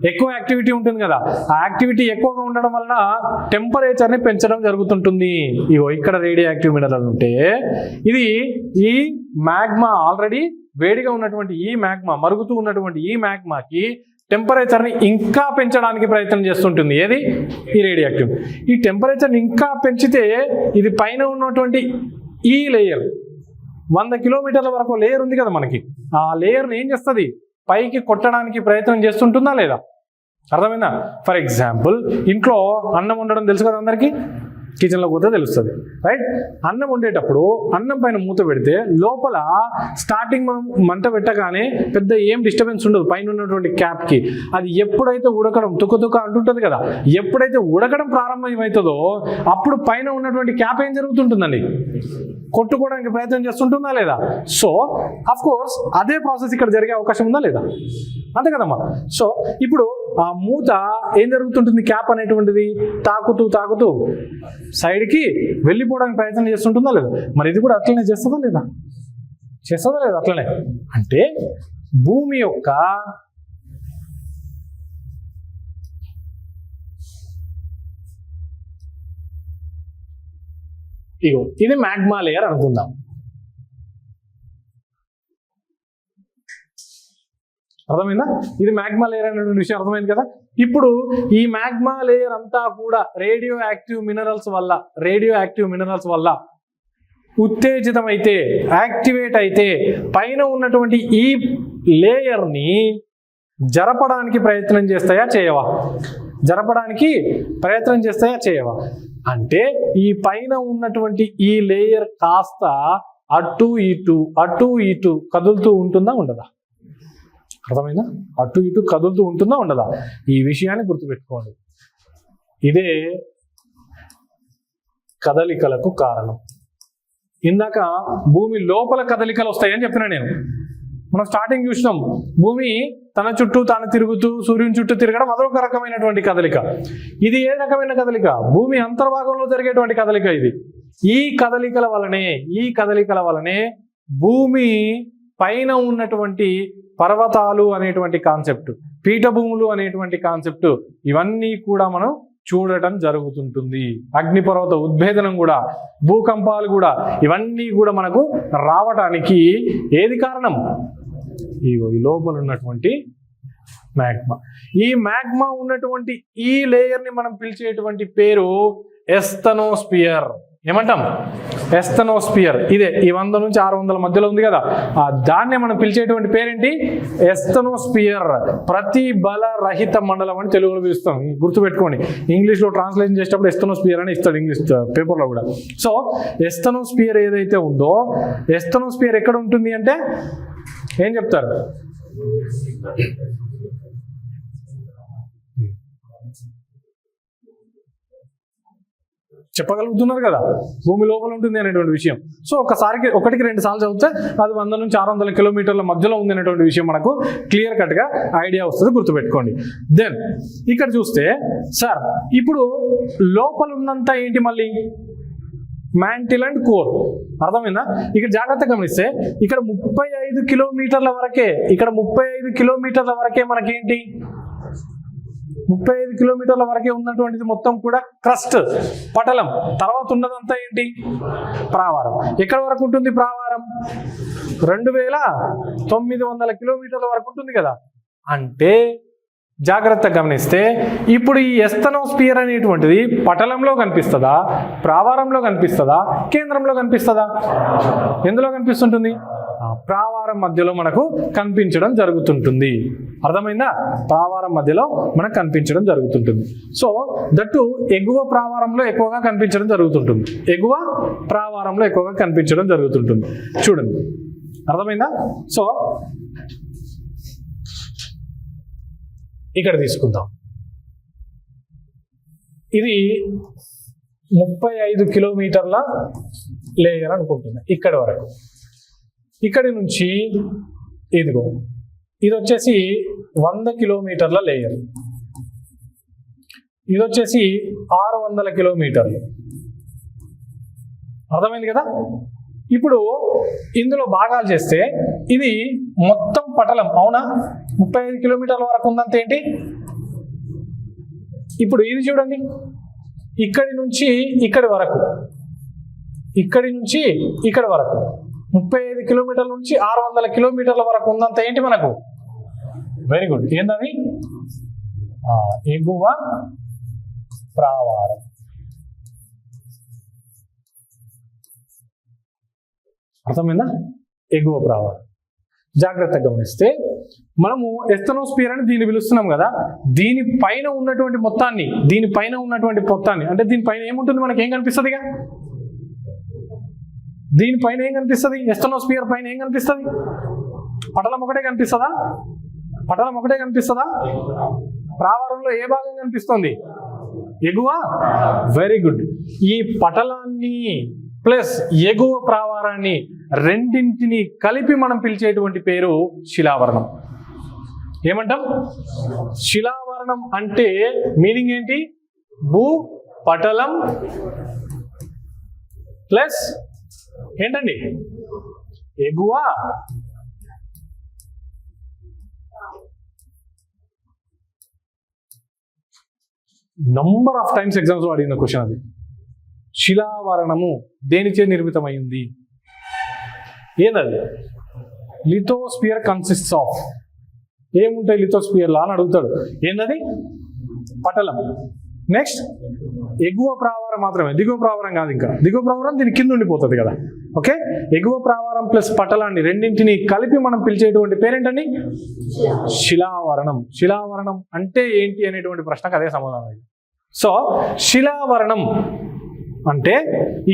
ఎక్కువ యాక్టివిటీ ఉంటుంది కదా. ఆ యాక్టివిటీ ఎక్కువగా ఉండడం వలన టెంపరేచర్ని పెంచడం జరుగుతుంటుంది. ఇగో ఇక్కడ రేడియో యాక్టివ్ మినరల్ ఉంటే ఈ మ్యాగ్మా ఆల్రెడీ వేడిగా ఉన్నటువంటి మరుగుతూ ఉన్నటువంటి ఈ మ్యాగ్మాకి టెంపరేచర్ని ఇంకా పెంచడానికి ప్రయత్నం చేస్తుంటుంది. ఏది? ఈ రేడియో యాక్టివ్. ఈ టెంపరేచర్ని ఇంకా పెంచితే ఇది పైన ఉన్నటువంటి ఈ లేయర్ 100 కిలోమీటర్ల వరకు లేయర్ ఉంది కదా మనకి, ఆ లేయర్ని ఏం చేస్తుంది? పైకి కొట్టడానికి ప్రయత్నం చేస్తుంటుందా లేదా? అర్థమైందా? ఫర్ ఎగ్జాంపుల్ ఇంట్లో అన్నం వండడం తెలుసు కదా అందరికీ, కిచెన్లో పోతే తెలుస్తుంది. రైట్, అన్నం వండేటప్పుడు అన్నం పైన మూత పెడితే లోపల స్టార్టింగ్ మనం మంట పెట్టగానే పెద్ద ఏం డిస్టర్బెన్స్ ఉండదు పైన ఉన్నటువంటి క్యాప్కి. అది ఎప్పుడైతే ఉడకడం తుక్క అంటుంటుంది కదా, ఎప్పుడైతే ఉడకడం ప్రారంభమవుతుందో అప్పుడు పైన ఉన్నటువంటి క్యాప్ ఏం జరుగుతుంటుందండి? కొట్టుకోవడానికి ప్రయత్నం చేస్తుంటుందా లేదా? సో అఫ్ కోర్స్ అదే ప్రాసెస్ ఇక్కడ జరిగే అవకాశం ఉందా లేదా? అంతే కదమ్మా. సో ఇప్పుడు ఆ మూత ఏం జరుగుతుంటుంది? క్యాప్ అనేటువంటిది తాకుతూ సైడ్కి వెళ్ళిపోవడానికి ప్రయత్నం చేస్తుంటుందా లేదా? మరి ఇది కూడా అట్లనే చేస్తుందా లేదా? అట్లనే. అంటే భూమి యొక్క ఇది మ్యాగ్మా లేయర్ అనుకుందాం. అర్థమైందా? ఇది మ్యాగ్మా లేయర్ అనేటువంటి విషయం అర్థమైంది కదా. ఇప్పుడు ఈ మ్యాగ్మా లేయర్ అంతా కూడా రేడియో యాక్టివ్ మినరల్స్ వల్ల ఉత్తేజితమైతే, యాక్టివేట్ అయితే పైన ఉన్నటువంటి ఈ లేయర్ని జరపడానికి ప్రయత్నం చేస్తాయా చేయవా? అంటే ఈ పైన ఉన్నటువంటి ఈ లేయర్ కాస్త అటు ఇటు కదులుతూ ఉంటుందా ఉండదా? అర్థమైందా? అటు ఇటు కదులుతూ ఉంటుందా ఉండదా? ఈ విషయాన్ని గుర్తుపెట్టుకోండి. ఇదే కదలికలకు కారణం. ఇందాక భూమి లోపల కదలికలు వస్తాయని చెప్పినా నేను. మనం స్టార్టింగ్ చూసినాం, భూమి తన చుట్టూ తాను తిరుగుతూ సూర్యుని చుట్టూ తిరగడం అదొక రకమైనటువంటి కదలిక. ఇది ఏ రకమైన కదలిక? భూమి అంతర్భాగంలో జరిగేటువంటి కదలిక ఇది. ఈ కదలికల వలనే భూమి పైన ఉన్నటువంటి పర్వతాలు అనేటువంటి కాన్సెప్ట్, పీఠభూములు అనేటువంటి కాన్సెప్ట్, ఇవన్నీ కూడా మనం చూడటం జరుగుతుంటుంది. అగ్నిపర్వత ఉద్భేదనం కూడా, భూకంపాలు కూడా, ఇవన్నీ కూడా మనకు రావటానికి ఏది కారణం? ఈ లోపల ఉన్నటువంటి మ్యాగ్మా. ఈ మ్యాగ్మా ఉన్నటువంటి ఈ లేయర్ని మనం పిలిచేటువంటి పేరు ఎస్థనోస్పియర్. ఏమంటాం? ఎస్థనోస్పియర్. ఇదే ఈ 100 నుంచి 600 మధ్యలో ఉంది కదా, దాన్నే మనం పిలిచేటువంటి పేరేంటి? ఎస్థనోస్పియర్. ప్రతి బల రహిత మండలం అని తెలుగులో పిలుస్తాం. గుర్తుపెట్టుకోండి, ఇంగ్లీష్లో ట్రాన్స్లేషన్ చేసేటప్పుడు ఎస్థనోస్పియర్ అని ఇస్తాడు ఇంగ్లీష్ పేపర్లో కూడా. సో ఎస్థనోస్పియర్ ఏదైతే ఉందో, ఎస్థనోస్పియర్ ఎక్కడ ఉంటుంది అంటే ఏం చెప్తారు? చెప్పగలుగుతున్నారు కదా, భూమి లోపల ఉంటుంది అనేటువంటి విషయం. సో ఒకటికి 2 సార్లు చదివితే అది 100 నుంచి 600 కిలోమీటర్ల మధ్యలో ఉంది అనేటువంటి విషయం మనకు క్లియర్ కట్గా ఐడియా వస్తుంది, గుర్తుపెట్టుకోండి. దెన్ ఇక్కడ చూస్తే సార్ ఇప్పుడు లోపల ఉన్నంత ఏంటి, మళ్ళీ మ్యాంటిల్ అండ్ కోర్, అర్థమైందా? ఇక్కడ జాగ్రత్తగా గమనిస్తే ఇక్కడ 35 కిలోమీటర్ల వరకే, ఇక్కడ 35 కిలోమీటర్ల వరకే మనకేంటి, 35 కిలోమీటర్ల వరకే ఉన్నటువంటిది మొత్తం కూడా క్రస్ట్, పటలం. తర్వాత ఉన్నదంతా ఏంటి, ప్రావారం. ఎక్కడ వరకు ఉంటుంది ప్రావారం? 2900 కిలోమీటర్ల వరకు ఉంటుంది కదా. అంటే జాగ్రత్తగా గమనిస్తే ఇప్పుడు ఈ ఎస్తనోస్పియర్ అనేటువంటిది పటలంలో కనిపిస్తుందా, ప్రావారంలో కనిపిస్తుందా, కేంద్రంలో కనిపిస్తుందా? ఎందులో కనిపిస్తుంటుంది? ప్రావారం మధ్యలో మనకు కనిపించడం జరుగుతుంటుంది. అర్థమైందా? ప్రావారం మధ్యలో మనకు కనిపించడం జరుగుతుంటుంది. సో దట్టు ఎగువ ప్రావారంలో ఎక్కువగా కనిపించడం జరుగుతుంటుంది, ఎగువ ప్రావారంలో ఎక్కువగా కనిపించడం జరుగుతుంటుంది. చూడండి, అర్థమైందా? సో ఇక్కడ తీసుకుందాం, ఇది 35 కిలోమీటర్ల లేయర్ అనుకుంటున్నా. ఇక్కడ వరకు, ఇక్కడి నుంచి ఇదిగో ఇది వచ్చేసి 100 కిలోమీటర్ల లేయర్, ఇది వచ్చేసి 600 కిలోమీటర్లు. అర్థమైంది కదా? ఇప్పుడు ఇందులో భాగాలు చేస్తే ఇది మొత్తం పటలం, అవునా? 35 కిలోమీటర్ల వరకు ఉందంత ఏంటి. ఇప్పుడు ఇది చూడండి, ఇక్కడి నుంచి ఇక్కడి వరకు, ఇక్కడి నుంచి ఇక్కడి వరకు 35 కిలోమీటర్ల నుంచి 600 కిలోమీటర్ల వరకు ఉందంత ఏంటి మనకు. Very good. ఏంటది? ఎగువ ప్రావారం. అర్థమైందా? ఎగువ ప్రావారం. జాగ్రత్తగా గమనిస్తే మనము ఎస్తనోస్పియర్ అని దీన్ని పిలుస్తున్నాం కదా, దీనిపైన ఉన్నటువంటి మొత్తాన్ని, దీనిపైన ఉన్నటువంటి మొత్తాన్ని, అంటే దీనిపైన ఏముంటుంది, మనకి ఏం కనిపిస్తుంది? దీనిపైన ఏం కనిపిస్తుంది? ఎస్తనోస్పియర్ పైన ఏం కనిపిస్తుంది? పటలం ఒకటే కనిపిస్తుందా? పటలం ఒకటే కనిపిస్తుందా? ప్రావారంలో ఏ భాగం కనిపిస్తుంది? ఎగువ. Very good. ఈ పటలాన్ని ప్లస్ ఎగువ ప్రావారాన్ని రెండింటిని కలిపి మనం పిలిచేటువంటి పేరు శిలావరణం. ఏమంటాం? శిలావరణం అంటే మీనింగ్ ఏంటి? భూ పటలం ప్లస్ ఏంటండి, ఎగువ నంబర్ ఆఫ్ టైమ్స్ ఎగ్జామ్స్ లో అడిగిన క్వశ్చన్ అది. శిలావరణము దేనిచే నిర్మితమైంది? ఏంటది? లిథోస్పియర్ కన్సిస్ట్స్ ఆఫ్, ఏముంటాయి లిథోస్పియర్లో అని అడుగుతాడు. ఏంటది? పటలం. నెక్స్ట్ ఎగువ ప్రావారం మాత్రమే, దిగువ ప్రావారం కాదు. ఇంకా దిగువ ప్రావారం దీని కింద ఉండిపోతుంది కదా. ఓకే, ఎగువ ప్రావారం ప్లస్ పటలాన్ని రెండింటిని కలిపి మనం పిలిచేటువంటి పేరేంటండి? శిలావరణం. శిలావరణం అంటే ఏంటి అనేటువంటి ప్రశ్నకు అదే సమాధానం. సో శిలావరణం అంటే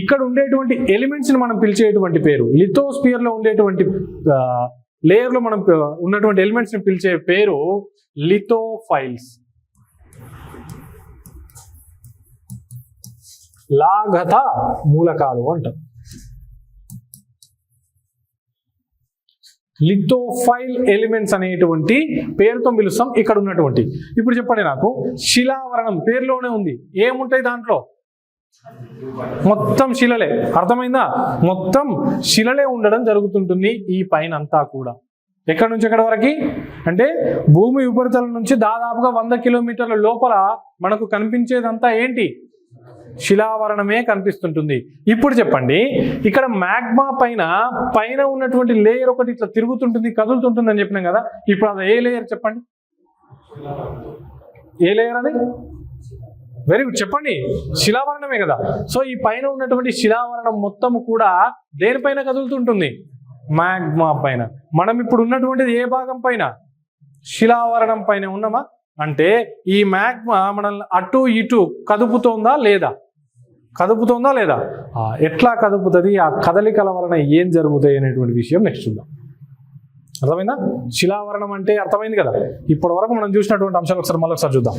ఇక్కడ ఉండేటువంటి ఎలిమెంట్స్ ని మనం పిలిచేటువంటి పేరు. లిథోస్పియర్ లో ఉండేటువంటి లేయర్ లో మనం ఉన్నటువంటి ఎలిమెంట్స్ ని పిలిచే పేరు లిథోఫైల్స్. లాఘత మూలకాలు అంటారు. లిథోఫైల్ ఎలిమెంట్స్ అనేటువంటి పేరుతో పిలుస్తాం ఇక్కడ ఉన్నటువంటి. ఇప్పుడు చెప్పండి నాకు, శిలావరణం పేరులోనే ఉంది, ఏముంటాయి దాంట్లో? మొత్తం శిలలే. అర్థమైందా? మొత్తం శిలలే ఉండడం జరుగుతుంటుంది ఈ పైన అంతా కూడా. ఎక్కడి నుంచి ఎక్కడి వరకు అంటే భూమి ఉపరితలం నుంచి దాదాపుగా 100 కిలోమీటర్ల లోపల మనకు కనిపించేదంతా ఏంటి? శిలావరణమే కనిపిస్తుంటుంది. ఇప్పుడు చెప్పండి, ఇక్కడ మ్యాగ్మా పైన ఉన్నటువంటి లేయర్ ఒకటి ఇట్లా తిరుగుతుంటుంది, కదులుతుంటుంది అని చెప్పినాం కదా. ఇప్పుడు అది ఏ లేయర్ చెప్పండి? ఏ లేయర్ అది? వెరీ గుడ్, చెప్పండి. శిలావరణమే కదా. సో ఈ పైన ఉన్నటువంటి శిలావరణం మొత్తం కూడా దేనిపైన కదులుతుంటుంది? మ్యాగ్మా పైన. మనం ఇప్పుడు ఉన్నటువంటిది ఏ భాగం పైన? శిలావరణం పైన ఉన్నామా? అంటే ఈ మ్యాగ్మా మనల్ని అటు ఇటు కదుపుతోందా లేదా? కదుపుతోందా లేదా? ఎట్లా కదుపుతుంది, ఆ కదలికల వలన ఏం జరుగుతాయి అనేటువంటి విషయం నెక్స్ట్ చూద్దాం. అర్థమైందా? శిలావరణం అంటే అర్థమైంది కదా. ఇప్పటి వరకు మనం చూసినటువంటి అంశాలు ఒకసారి మళ్ళొకసారి చూద్దాం.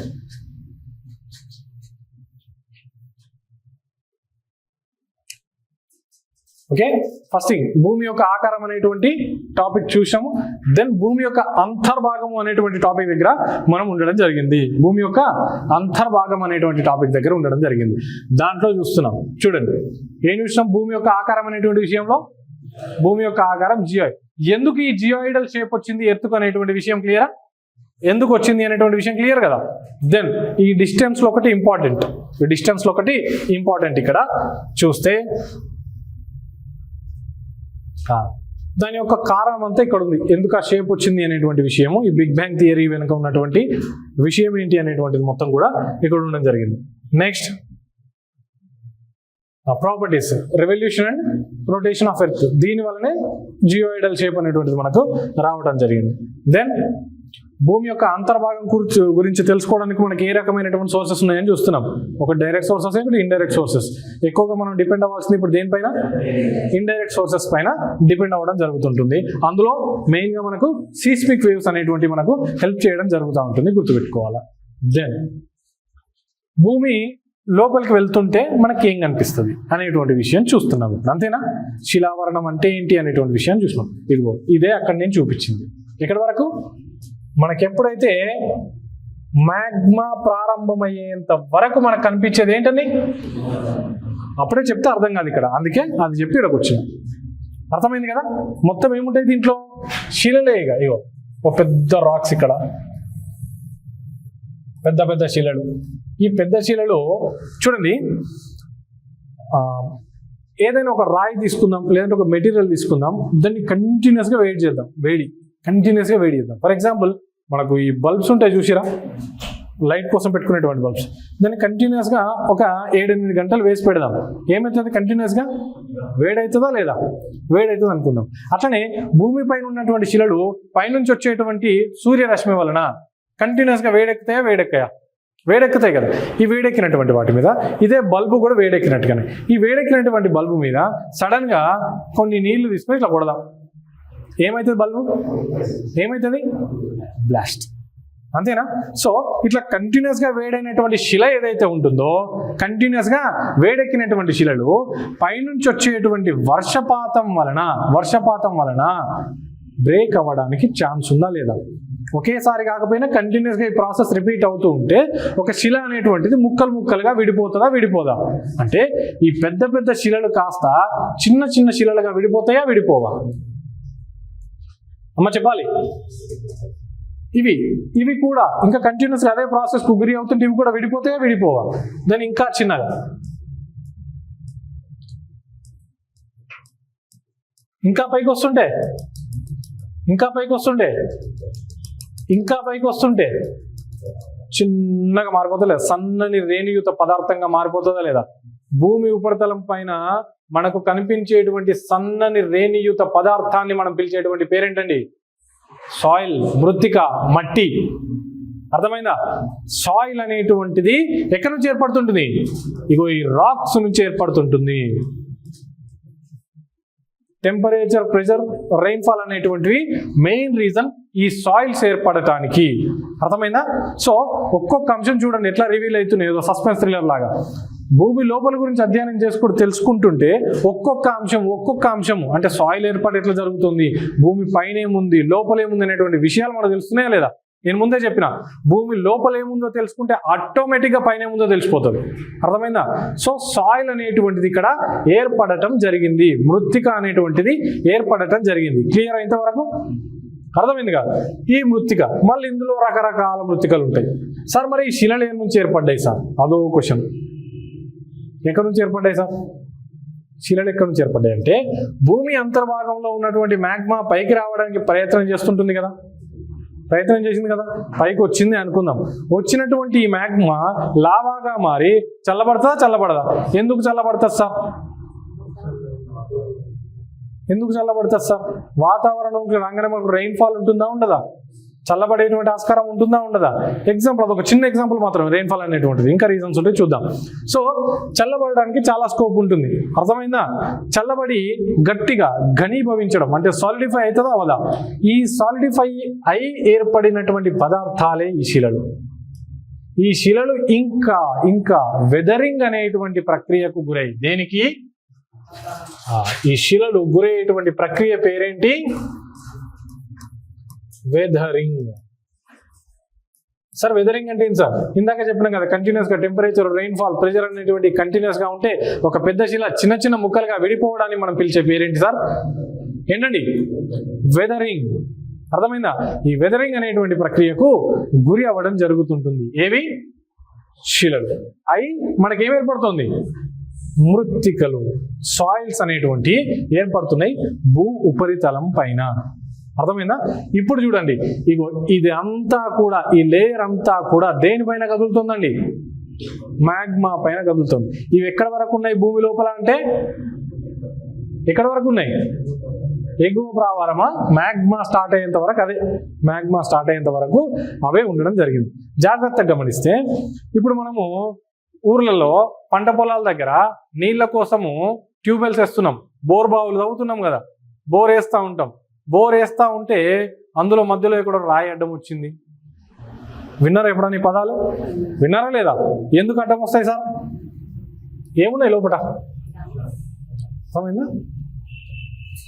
ఓకే, ఫస్ట్ థింగ్ భూమి యొక్క ఆకారం అనేటువంటి టాపిక్ చూసాము. దెన్ భూమి యొక్క అంతర్భాగము అనేటువంటి టాపిక్ దగ్గర మనం ఉండడం జరిగింది. భూమి యొక్క అంతర్భాగం అనేటువంటి టాపిక్ దగ్గర ఉండడం జరిగింది. దాంట్లో చూస్తున్నాం, చూడండి ఏం చూసినాం. భూమి యొక్క ఆకారం అనేటువంటి విషయంలో భూమి యొక్క ఆకారం జియోయిడ్. ఎందుకు ఈ జియోయిడల్ షేప్ వచ్చింది ఎర్త్కు అనేటువంటి విషయం క్లియరా? ఎందుకు వచ్చింది అనేటువంటి విషయం క్లియర్ కదా. దెన్ ఈ డిస్టెన్స్ లో ఒకటి ఇంపార్టెంట్, ఈ డిస్టెన్స్ లో ఒకటి ఇంపార్టెంట్. ఇక్కడ చూస్తే దాని యొక్క కారణం అంతా ఇక్కడ ఉంది. ఎందుకు ఆ షేప్ వచ్చింది అనేటువంటి విషయము, ఈ బిగ్ బ్యాంగ్ థియరీ వెనుక ఉన్నటువంటి విషయం ఏంటి అనేటువంటిది మొత్తం కూడా ఇక్కడ ఉండడం జరిగింది. Next properties, revolution and rotation of earth. దీని వల్లనే జియోయిడల్ షేప్ అనేటువంటిది మనకు రావడం జరిగింది. దెన్ భూమి యొక్క అంతర్భాగం గురించి తెలుసుకోవడానికి మనకి ఏ రకమైనటువంటి సోర్సెస్ ఉన్నాయని చూస్తున్నాం. ఒక డైరెక్ట్ సోర్సెస్, ఇప్పుడు ఇండైరెక్ట్ సోర్సెస్. ఎక్కువగా మనం డిపెండ్ అవ్వాల్సింది ఇప్పుడు దేనిపైన? ఇండైరెక్ట్ సోర్సెస్ పైన డిపెండ్ అవ్వడం జరుగుతుంటుంది. అందులో మెయిన్ గా మనకు సీస్మిక్ వేవ్స్ అనేటువంటి మనకు హెల్ప్ చేయడం జరుగుతూ ఉంటుంది, గుర్తుపెట్టుకోవాలా. దెన్ భూమి లోపలికి వెళ్తుంటే మనకి ఏం కనిపిస్తుంది అనేటువంటి విషయం చూస్తున్నాం ఇప్పుడు, అంతేనా? శిలావరణం అంటే ఏంటి అనేటువంటి విషయం చూసినాం. ఇదిగో ఇదే అక్కడ నేను చూపించింది. ఎక్కడి వరకు? మనకెప్పుడైతే మ్యాగ్మా ప్రారంభమయ్యేంత వరకు మనకు కనిపించేది ఏంటని అప్పుడే చెప్తే అర్థం కాదు ఇక్కడ, అందుకే అది చెప్పి ఇక్కడికి వచ్చింది. అర్థమైంది కదా? మొత్తం ఏముంటాయి దీంట్లో? శిలలేగా. ఇగో ఒక పెద్ద రాక్స్, ఇక్కడ పెద్ద పెద్ద శిలలు. ఈ పెద్ద శిలలో చూడండి, ఏదైనా ఒక రాయి తీసుకుందాం, లేదంటే ఒక మెటీరియల్ తీసుకుందాం, దాన్ని కంటిన్యూస్గా వేడి చేద్దాం, కంటిన్యూస్గా వేడి చేద్దాం. ఫర్ ఎగ్జాంపుల్ మనకు ఈ బల్బ్స్ ఉంటాయి చూసిరా, లైట్ కోసం పెట్టుకునేటువంటి బల్బ్స్. దాన్ని కంటిన్యూస్గా ఒక 7-8 గంటలు వేసి పెడదాం, ఏమవుతుంది? కంటిన్యూస్గా వేడవుతుందా లేదా? వేడవుతుంది అనుకుందాం. అట్లనే భూమి పైన ఉన్నటువంటి శిలలు పైనుంచి వచ్చేటువంటి సూర్యరశ్మి వలన కంటిన్యూస్గా వేడెక్కుతాయి కదా. ఈ వేడెక్కినటువంటి వాటి మీద ఇదే బల్బు కూడా వేడెక్కినట్టుగానే, ఈ వేడెక్కినటువంటి బల్బు మీద సడన్ గా కొన్ని నీళ్లు తీసుకొని ఇట్లా కొడదాం, ఏమవుతుంది? బల్బు ఏమవుతుంది? బ్లాస్ట్. అంతేనా? సో ఇట్లా కంటిన్యూస్ గా వేడైనటువంటి శిల ఏదైతే ఉంటుందో, కంటిన్యూస్ గా వేడెక్కినటువంటి శిలలు పైనుంచి వచ్చేటువంటి వర్షపాతం వలన బ్రేక్ అవ్వడానికి ఛాన్స్ ఉందా లేదా? ఒకేసారి కాకపోయినా కంటిన్యూస్గా ఈ ప్రాసెస్ రిపీట్ అవుతూ ఉంటే ఒక శిల అనేటువంటిది ముక్కలుగా విడిపోదా? అంటే ఈ పెద్ద పెద్ద శిలలు కాస్త చిన్న చిన్న శిలలుగా విడిపోవా? అమ్మ చెప్పాలి. ఇవి కూడా ఇంకా కంటిన్యూస్గా అదే ప్రాసెస్ కు గురి అవుతుంటే ఇవి కూడా విడిపోవా? దాన్ని ఇంకా చిన్నగా, ఇంకా పైకి వస్తుంటే చిన్నగా మారిపోతుందా లేదా? సన్నని రేణుయుత పదార్థంగా మారిపోతుందా లేదా? భూమి ఉపరితలం పైన మనకు కనిపించేటువంటి సన్నని రేణుయుత పదార్థాన్ని మనం పిలిచేటువంటి పేరేంటండి? సాయిల్, మృత్తిక, మట్టి. అర్థమైందా? సాయిల్ అనేటువంటిది ఎక్కడి నుంచి ఏర్పడుతుంటుంది? ఇగో ఈ రాక్స్ నుంచి ఏర్పడుతుంటుంది. టెంపరేచర్, ప్రెషర్, రెయిన్ఫాల్ అనేటువంటివి మెయిన్ రీజన్ ఈ సాయిల్స్ ఏర్పడటానికి. అర్థమైందా? సో ఒక్కొక్క అంశం చూడండి ఎట్లా రివీల్ అవుతున్నాయి, ఏదో సస్పెన్స్ థ్రిల్లర్ లాగా. భూమి లోపల గురించి అధ్యయనం తెలుసుకుంటుంటే ఒక్కొక్క అంశము అంటే సాయిల్ ఏర్పాటు ఎట్లా జరుగుతుంది, భూమి పైన ఏముంది, లోపల ఏముంది అనేటువంటి విషయాలు మనకు తెలుస్తున్నాయా లేదా? నేను ముందే చెప్పిన, భూమి లోపల ఏముందో తెలుసుకుంటే ఆటోమేటిక్గా పైన ఏముందో తెలిసిపోతుంది. అర్థమైందా? సో సాయిల్ అనేటువంటిది ఇక్కడ ఏర్పడటం జరిగింది, మృత్తిక అనేటువంటిది ఏర్పడటం జరిగింది. క్లియర్ అయినంత వరకు అర్థమైంది కాదు? ఈ మృత్తిక మళ్ళీ ఇందులో రకరకాల మృత్తికలు ఉంటాయి. సార్ మరి ఈ శిలలు ఏ నుంచి ఏర్పడ్డాయి సార్? అదో క్వశ్చన్. ఎక్కడి నుంచి ఏర్పడ్డాయి సార్ శిలలు? ఎక్కడి నుంచి ఏర్పడ్డాయి అంటే భూమి అంతర్భాగంలో ఉన్నటువంటి మ్యాగ్మా పైకి రావడానికి ప్రయత్నం చేసింది కదా, పైకి వచ్చింది అనుకుందాం. వచ్చినటువంటి ఈ మ్యాగ్మా లావాగా మారి చల్లబడదా? ఎందుకు చల్లబడుతుంది సార్? వాతావరణంకి రంగనే మనకు రెయిన్ఫాల్ ఉంటుందా ఉండదా? చల్లబడేటువంటి ఆస్కారం ఉంటుందా ఉండదా? ఎగ్జాంపుల్, అదొక చిన్న ఎగ్జాంపుల్ మాత్రం రెయిన్ఫాల్ అనేటువంటిది. ఇంకా రీజన్స్ ఉంటే చూద్దాం. సో చల్లబడడానికి చాలా స్కోప్ ఉంటుంది. అర్థమైందా? చల్లబడి గట్టిగా ఘనీభవించడం అంటే సాలిడిఫై అవుతుందా అవదా? ఈ సాలిడిఫై అయి ఏర్పడినటువంటి పదార్థాలే ఈ శిలలు. ఈ శిలలు ఇంకా వెదరింగ్ అనేటువంటి ప్రక్రియకు గురై, దేనికి? ఈ శిలలు గురయ్యేటువంటి ప్రక్రియ పేరేంటి? వెదరింగ్. సార్ వెదరింగ్ అంటే ఏంటి సార్? ఇందాక చెప్పినాం కదా, కంటిన్యూస్ గా టెంపరేచర్, రెయిన్ఫాల్, ప్రెషర్ అనేటువంటి కంటిన్యూస్ గా ఉంటే ఒక పెద్ద శిల చిన్న చిన్న ముక్కలుగా విడిపోవడాన్ని మనం పిలిచే పేరేంటి సార్? ఏంటండి? వెదరింగ్. అర్థమైందా? ఈ వెదరింగ్ అనేటువంటి ప్రక్రియకు గురి అవ్వడం జరుగుతుంటుంది. ఏవి? శిలలు. అయి మనకేం ఏర్పడుతుంది? మృత్తికలు, సాయిల్స్ అనేటువంటి ఏర్పడుతున్నాయి భూ ఉపరితలం పైన. అర్థమైందా? ఇప్పుడు చూడండి, ఇగో ఇది అంతా కూడా, ఈ లేయర్ అంతా కూడా దేనిపైన కదులుతుందండి? మ్యాగ్మా పైన కదులుతుంది. ఇవి ఎక్కడ వరకు ఉన్నాయి భూమి లోపల అంటే? ఎక్కడ వరకు ఉన్నాయి? ఎగువ ప్రావారమా? మ్యాగ్మా స్టార్ట్ అయ్యేంత వరకు, అదే మ్యాగ్మా స్టార్ట్ అయ్యేంత వరకు అవే ఉండడం జరిగింది. జాగ్రత్తగా గమనిస్తే ఇప్పుడు మనము ఊర్లలో పంట పొలాల దగ్గర నీళ్ళ కోసము ట్యూబ్వెల్స్ వేస్తున్నాం, బోర్ బావులు తవ్వుతున్నాం కదా, బోర్ వేస్తూ ఉంటాం. బోర్ వేస్తూ ఉంటే అందులో మధ్యలో ఎక్కడో రాయి అడ్డం వచ్చింది. విన్నారా ఎప్పుడన్నా ఈ పదాలు? విన్నారా లేదా? ఎందుకు అడ్డం వస్తాయి సార్? ఏమున్నాయి లోపల? సమయందా?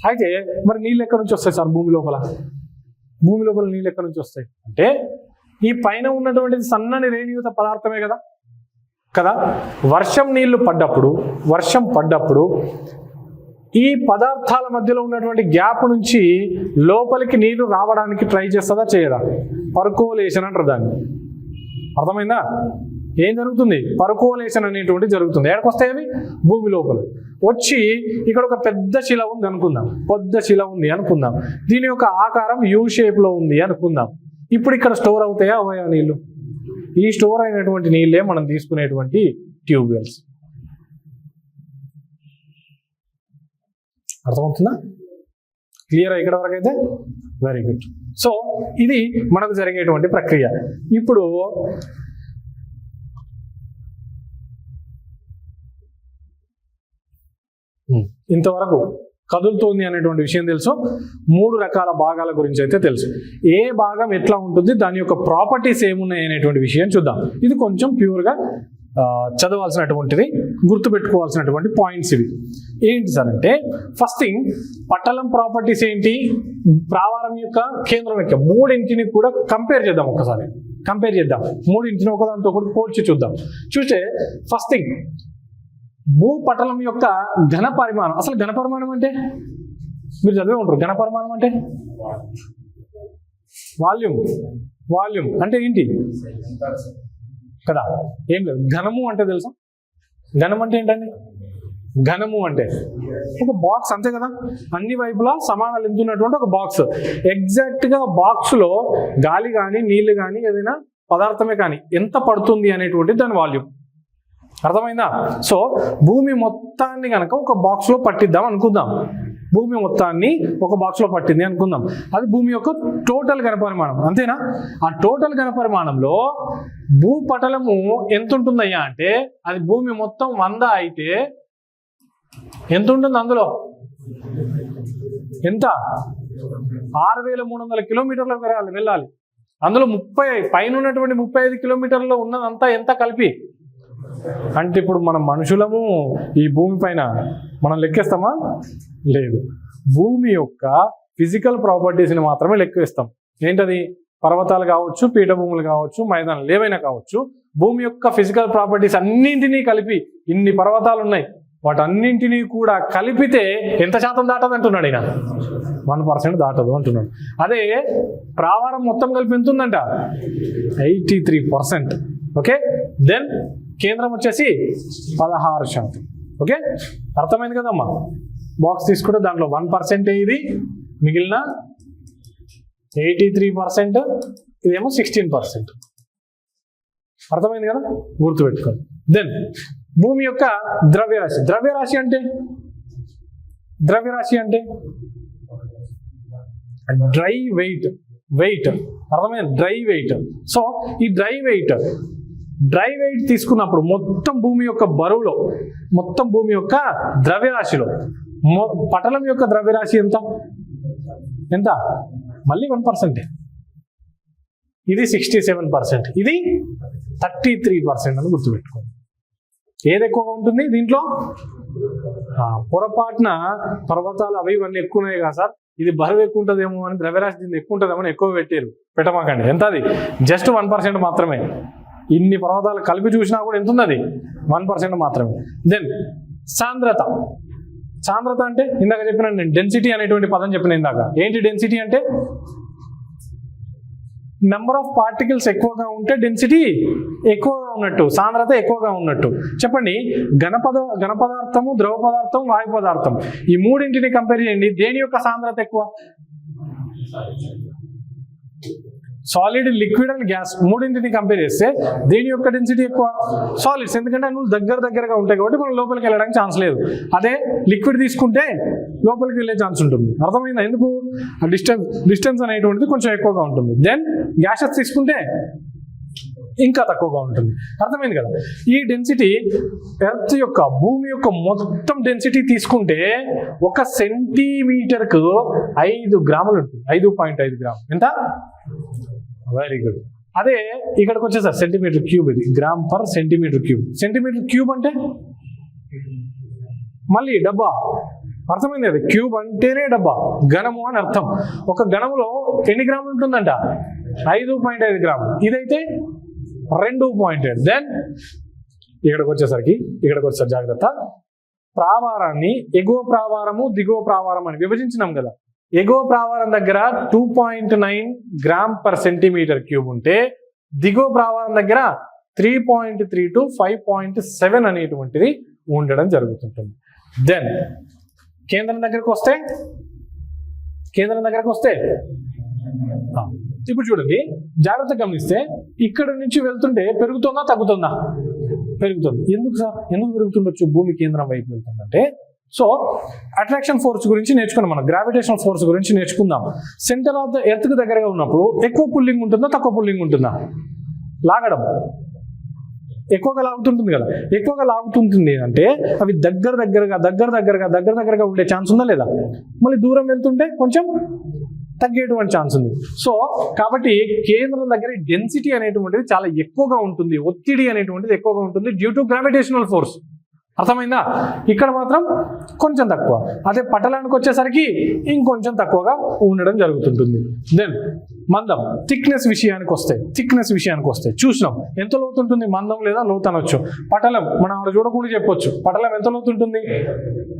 అయితే మరి నీళ్ళు ఎక్కడి నుంచి వస్తాయి సార్ భూమి లోపల? భూమి లోపల నీళ్ళు ఎక్కడి నుంచి వస్తాయి అంటే ఈ పైన ఉన్నటువంటిది సన్నని రేణుయుత పదార్థమే కదా కదా. వర్షం నీళ్లు పడ్డప్పుడు, వర్షం పడ్డప్పుడు ఈ పదార్థాల మధ్యలో ఉన్నటువంటి గ్యాప్ నుంచి లోపలికి నీళ్లు రావడానికి ట్రై చేస్తుందా చేయదా? పర్కోలేషన్ అంటారు దాన్ని. అర్థమైందా? ఏం జరుగుతుంది? పర్కోలేషన్ అనేటువంటి జరుగుతుంది. ఎక్కడికి వస్తాయి అవి? భూమి లోపల వచ్చి ఇక్కడ ఒక పెద్ద శిల ఉంది అనుకుందాం, పెద్ద శిల ఉంది అనుకుందాం, దీని యొక్క ఆకారం యూ షేప్ లో ఉంది అనుకుందాం. ఇప్పుడు ఇక్కడ స్టోర్ అవుతాయా అవయా నీళ్లు? ఈ స్టోర్ అయినటువంటి నీళ్ళే మనం తీసుకునేటువంటి ట్యూబ్వెల్స్. అర్థమవుతుందా? క్లియర్ ఇక్కడ వరకు అయితే? Very good. సో ఇది మనకు జరిగేటువంటి ప్రక్రియ. ఇప్పుడు ఇంతవరకు కదులుతోంది అనేటువంటి విషయం తెలుసు. 3 రకాల భాగాల గురించి అయితే తెలుసు. ఏ భాగం ఎట్లా ఉంటుంది, దాని యొక్క ప్రాపర్టీస్ ఏమున్నాయి అనేటువంటి విషయం చూద్దాం. ఇది కొంచెం ప్యూర్గా చదవాల్సినటువంటిది, గుర్తుపెట్టుకోవాల్సినటువంటి పాయింట్స్ ఇవి. ఏంటి సార్ అంటే, ఫస్ట్ థింగ్ పట్టలం ప్రాపర్టీస్ ఏంటి, ప్రావారం యొక్క కేంద్రం యొక్క, మూడింటిని కూడా కంపేర్ చేద్దాం. ఒకసారి కంపేర్ చేద్దాం, మూడింటిని ఒకదాంతో ఒకటి పోల్చి చూద్దాం. చూస్తే ఫస్ట్ థింగ్ భూపటలం యొక్క ఘన పరిమాణం. అసలు ఘన పరిమాణం అంటే మీరు చదివే ఉంటారు. ఘన పరిమాణం అంటే వాల్యూమ్. వాల్యూమ్ అంటే ఏంటి కదా? ఏం లేదు. ఘనము అంటే తెలుసా? ఘనం అంటే ఏంటండి? ఘనము అంటే ఒక బాక్స్, అంతే కదా. అన్ని వైపులా సమాన లెంత్ ఉన్నటువంటి ఒక బాక్స్. ఎగ్జాక్ట్ గా బాక్స్ లో గాలి కానీ నీళ్లు కానీ ఏదైనా పదార్థమే కానీ ఎంత పడుతుంది అనేటువంటి దాని వాల్యూమ్. అర్థమైందా? సో భూమి మొత్తాన్ని కనుక ఒక బాక్స్ లో పట్టిద్దాం అనుకుందాం. భూమి మొత్తాన్ని ఒక బాక్స్ లో పట్టింది అనుకుందాం. అది భూమి యొక్క టోటల్ ఘనపరిమాణం, అంతేనా? ఆ టోటల్ ఘనపరిమాణంలో భూపటలము ఎంత ఉంటుందయ్యా అంటే, అది భూమి మొత్తం 100 అయితే ఎంత ఉంటుంది అందులో? ఎంత? 6300 కిలోమీటర్లకు వెళ్ళాలి. అందులో 30 పైన ఉన్నటువంటి 35 కిలోమీటర్లలో ఉన్నదంతా ఎంత కలిపి అంటే, ఇప్పుడు మనం మనుషులము ఈ భూమి పైన మనం లెక్కేస్తామా? లేదు. భూమి యొక్క ఫిజికల్ ప్రాపర్టీస్ని మాత్రమే లెక్కేస్తాం. ఏంటది? పర్వతాలు కావచ్చు, పీఠభూములు కావచ్చు, మైదానాలు ఏవైనా కావచ్చు. భూమి యొక్క ఫిజికల్ ప్రాపర్టీస్ అన్నింటినీ కలిపి, ఇన్ని పర్వతాలు ఉన్నాయి, వాటన్నింటినీ కూడా కలిపితే ఎంత శాతం దాటదు అంటున్నాడు ఈయన? 1% దాటదు అంటున్నాడు. అదే ప్రావారం మొత్తం కలిపి ఎంత ఉందంట? 83%. ఓకే. దెన్ కేంద్రం వచ్చేసి 16%. ఓకే, అర్థమైంది కదమ్మా? బాక్స్ తీసుకుంటే దాంట్లో 1% ఇది, మిగిలిన 83%, ఇదేమో 16%. అర్థమైంది కదా? గుర్తుపెట్టుకోండి. దెన్ భూమి యొక్క ద్రవ్యరాశి. ద్రవ్యరాశి అంటే డ్రై వెయిట్. అర్థమైంది? Dry weight. సో ఈ డ్రై వెయిట్ తీసుకున్నప్పుడు మొత్తం భూమి యొక్క బరువులో, మొత్తం భూమి యొక్క ద్రవ్యరాశిలో పటలం యొక్క ద్రవ్యరాశి ఎంత? మళ్ళీ 1%. ఇది 67%, ఇది 33% అని గుర్తుపెట్టుకోండి. ఏది ఎక్కువగా ఉంటుంది దీంట్లో? పొరపాటున పర్వతాలు అవి ఇవన్నీ ఎక్కువ ఉన్నాయి కదా సార్, ఇది బరువు ఎక్కువ ఉంటుందేమో అని, ద్రవ్యరాశి దీన్ని ఎక్కువ ఉంటుందేమో అని ఎక్కువ పెట్టమాకండి. ఎంత అది? జస్ట్ 1% మాత్రమే. ఇన్ని పర్వతాలు కలిపి చూసినా కూడా ఎంత ఉంది? అది 1% మాత్రమే. దెన్ సాంద్రత. సాంద్రత అంటే ఇందాక చెప్పిన నేను డెన్సిటీ అనేటువంటి పదం చెప్పిన ఇందాక. ఏంటి డెన్సిటీ అంటే? నెంబర్ ఆఫ్ పార్టికల్స్ ఎక్కువగా ఉంటే డెన్సిటీ ఎక్కువగా ఉన్నట్టు, సాంద్రత ఎక్కువగా ఉన్నట్టు. చెప్పండి, ఘన పదార్థము, ద్రవ పదార్థం, వాయు పదార్థం, ఈ మూడింటిని కంపేర్ చేయండి. దేని యొక్క సాంద్రత ఎక్కువ? సాలిడ్, లిక్విడ్ అండ్ గ్యాస్ మూడింటిని కంపేర్ చేస్తే దేని యొక్క డెన్సిటీ ఎక్కువ? సాలిడ్స్. ఎందుకంటే అవి దగ్గరగా ఉంటాయి కాబట్టి మనం లోపలికి వెళ్ళడానికి ఛాన్స్ లేదు. అదే లిక్విడ్ తీసుకుంటే లోపలికి వెళ్ళే ఛాన్స్ ఉంటుంది. అర్థమైందా? ఎందుకు? డిస్టెన్స్ అనేటువంటిది కొంచెం ఎక్కువగా ఉంటుంది. దెన్ గ్యాసెస్ తీసుకుంటే ఇంకా తక్కువగా ఉంటుంది. అర్థమైంది కదా? ఈ డెన్సిటీ ఎర్త్ యొక్క, భూమి యొక్క మొత్తం డెన్సిటీ తీసుకుంటే 1 సెంటీమీటర్కు 5 గ్రాములు ఉంటుంది. 5.5 గ్రాములు. ఎంత? Very good. అదే ఇక్కడికి వచ్చేసారి సెంటీమీటర్ క్యూబ్. ఇది gram per centimetre cube. Centimetre cube అంటే మళ్ళీ డబ్బా. అర్థమైంది కదా? క్యూబ్ అంటేనే డబ్బా, ఘనము అని అర్థం. ఒక ఘనములో ఎన్ని గ్రాములు ఉంటుందంట? 5.5 గ్రాములు. ఇదైతే 2.5. దెన్ ఇక్కడికి వచ్చేసరికి జాగ్రత్త. ప్రావారాన్ని ఎగువ ప్రావారము, దిగువ ప్రావారం అని విభజించినాం కదా. ఎగువ ప్రావారం దగ్గర 2.9 గ్రామ్ పర్ సెంటీమీటర్ క్యూబ్ ఉంటే దిగువ ప్రావారం దగ్గర 3.3 to 5.7 అనేటువంటిది ఉండడం జరుగుతుంటుంది. దెన్ కేంద్రం దగ్గరకు వస్తే ఇప్పుడు చూడండి, జాగ్రత్తగా గమనిస్తే ఇక్కడ నుంచి వెళ్తుంటే పెరుగుతుందా తగ్గుతుందా? పెరుగుతుంది. ఎందుకు సార్? ఎందుకు పెరుగుతుండొచ్చు? భూమి కేంద్రం వైపు వెళ్తుందంటే, సో అట్రాక్షన్ ఫోర్స్ గురించి నేర్చుకున్నాం మనం, గ్రావిటేషనల్ ఫోర్స్ గురించి నేర్చుకుందాం. సెంటర్ ఆఫ్ ద ఎర్త్ కి దగ్గరగా ఉన్నప్పుడు ఎక్కువ పుల్లింగ్ ఉంటుందా తక్కువ పుల్లింగ్ ఉంటుందా? లాగడం ఎక్కువగా లాగుతుంటుంది కదా. ఎక్కువగా లాగుతుంటుంది అంటే అవి దగ్గరగా ఉండే ఛాన్స్ ఉందా లేదా? మళ్ళీ దూరం వెళ్తుంటే కొంచెం తగ్గేటువంటి ఛాన్స్ ఉంది. సో కాబట్టి కేంద్రం దగ్గర డెన్సిటీ అనేటువంటిది చాలా ఎక్కువగా ఉంటుంది, ఒత్తిడి అనేటువంటిది ఎక్కువగా ఉంటుంది డ్యూ టు గ్రావిటేషనల్ ఫోర్స్. అర్థమైందా? ఇక్కడ మాత్రం కొంచెం తక్కువ. అదే పటలానికి వచ్చేసరికి ఇంకొంచెం తక్కువగా ఉండడం జరుగుతుంటుంది. దెన్ మందం, థిక్నెస్ విషయానికి వస్తే చూసినాం ఎంత లోతు ఉంటుంది. మందం లేదా లోతు అనొచ్చు. పటలం మనం అక్కడ చూడకుండా చెప్పొచ్చు. పటలం ఎంత లోతు ఉంటుంది?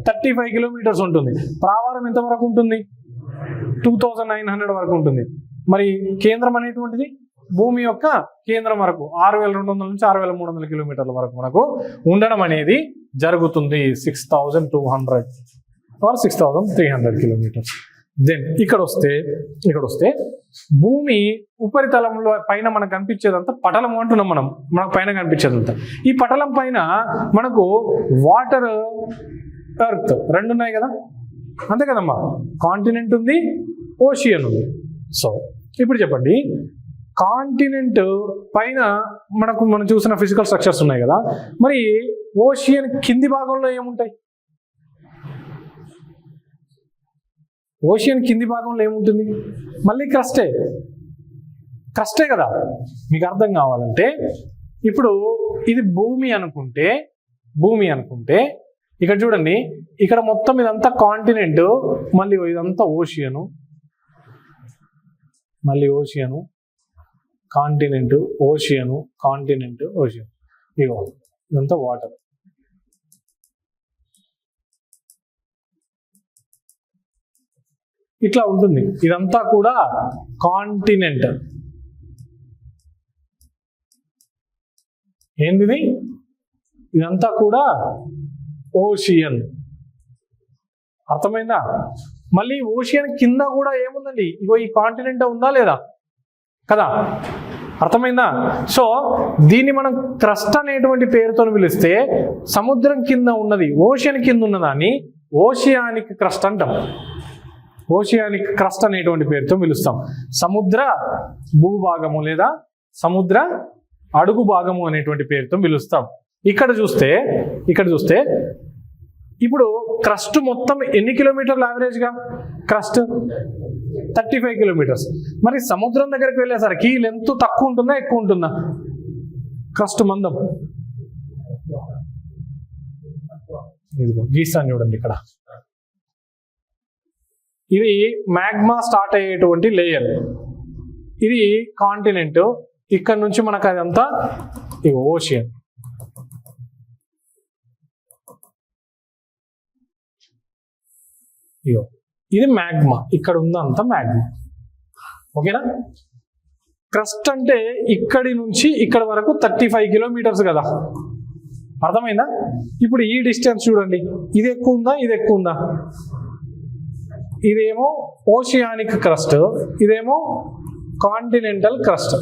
35 కిలోమీటర్స్ ఉంటుంది. ప్రావారం ఎంత వరకు ఉంటుంది? 2900 వరకు ఉంటుంది. మరి కేంద్రం అనేటువంటిది భూమి యొక్క కేంద్రం వరకు 6200 నుంచి 6300 కిలోమీటర్ల వరకు మనకు ఉండడం అనేది జరుగుతుంది. 6200 or 6300 కిలోమీటర్స్. దెన్ ఇక్కడ వస్తే భూమి ఉపరితలంలో పైన మనకు కనిపించేదంతా పటలం అంటున్నాం మనం. మనకు పైన కనిపించేదంతా ఈ పటలం పైన మనకు వాటర్, ఎర్త్ రెండు ఉన్నాయి కదా, అంతే కదమ్మా. కాంటినెంట్ ఉంది, ఓషియన్ ఉంది. సో ఇప్పుడు చెప్పండి, కాంటినెంట్ పైన మనం చూసిన ఫిజికల్ స్ట్రక్చర్స్ ఉన్నాయి కదా, మరి ఓషియన్ కింది భాగంలో ఏముంటాయి? ఓషియన్ కింది భాగంలో ఏముంటుంది? మళ్ళీ క్రస్టే కదా. మీకు అర్థం కావాలంటే ఇప్పుడు ఇది భూమి అనుకుంటే ఇక్కడ చూడండి, ఇక్కడ మొత్తం ఇదంతా కాంటినెంట్, మళ్ళీ ఇదంతా ఓషియను, కాంటినెంట్, ఓషియన్. ఇగో ఇదంతా వాటర్. ఇట్లా ఉంటుంది. ఇదంతా కూడా కాంటినెంట్. ఏంటిది? ఇదంతా కూడా ఓషియన్. అర్థమైందా? మళ్ళీ ఓషియన్ కింద కూడా ఏముందండి? ఇగో ఈ కాంటినెంట్ ఉందా లేదా కదా? అర్థమైందా? సో దీన్ని మనం క్రస్ట్ అనేటువంటి పేరుతో పిలిస్తే, సముద్రం కింద ఉన్నది, ఓషియన్ కింద ఉన్నదాన్ని ఓషియానిక్ క్రస్ట్ అంటాం. ఓషియానిక్ క్రస్ట్ అనేటువంటి పేరుతో పిలుస్తాం. సముద్ర భూభాగము లేదా సముద్ర అడుగు భాగము అనేటువంటి పేరుతో పిలుస్తాం. ఇక్కడ చూస్తే ఇప్పుడు క్రస్ట్ మొత్తం ఎన్ని కిలోమీటర్లు యావరేజ్గా? Crust 35 kilometres. మరి సముద్రం దగ్గరికి వెళ్ళేసరికి లెంత్ తక్కువ ఉంటుందా ఎక్కువ ఉంటుందా? క్రస్ట్ మందం ఇదిగో గీస్తాను చూడండి ఇక్కడ. ఇది మ్యాగ్మా స్టార్ట్ అయ్యేటువంటి లేయర్. ఇది కాంటినెంట్. ఇక్కడ నుంచి మనకు అదంతా ఇగో ఓషియన్. ఇగో ఇది మ్యాగ్మా, ఇక్కడ ఉందంతా మ్యాగ్మా. ఓకేనా? క్రస్ట్ అంటే ఇక్కడి నుంచి ఇక్కడ వరకు 35 కిలోమీటర్స్ కదా, అర్థమైందా? ఇప్పుడు ఈ డిస్టెన్స్ చూడండి, ఇది ఎక్కువ ఉందా, ఇది ఎక్కువ ఉందా? ఇదేమో ఓషియానిక్ క్రస్ట్, ఇదేమో కాంటినెంటల్ క్రస్ట్.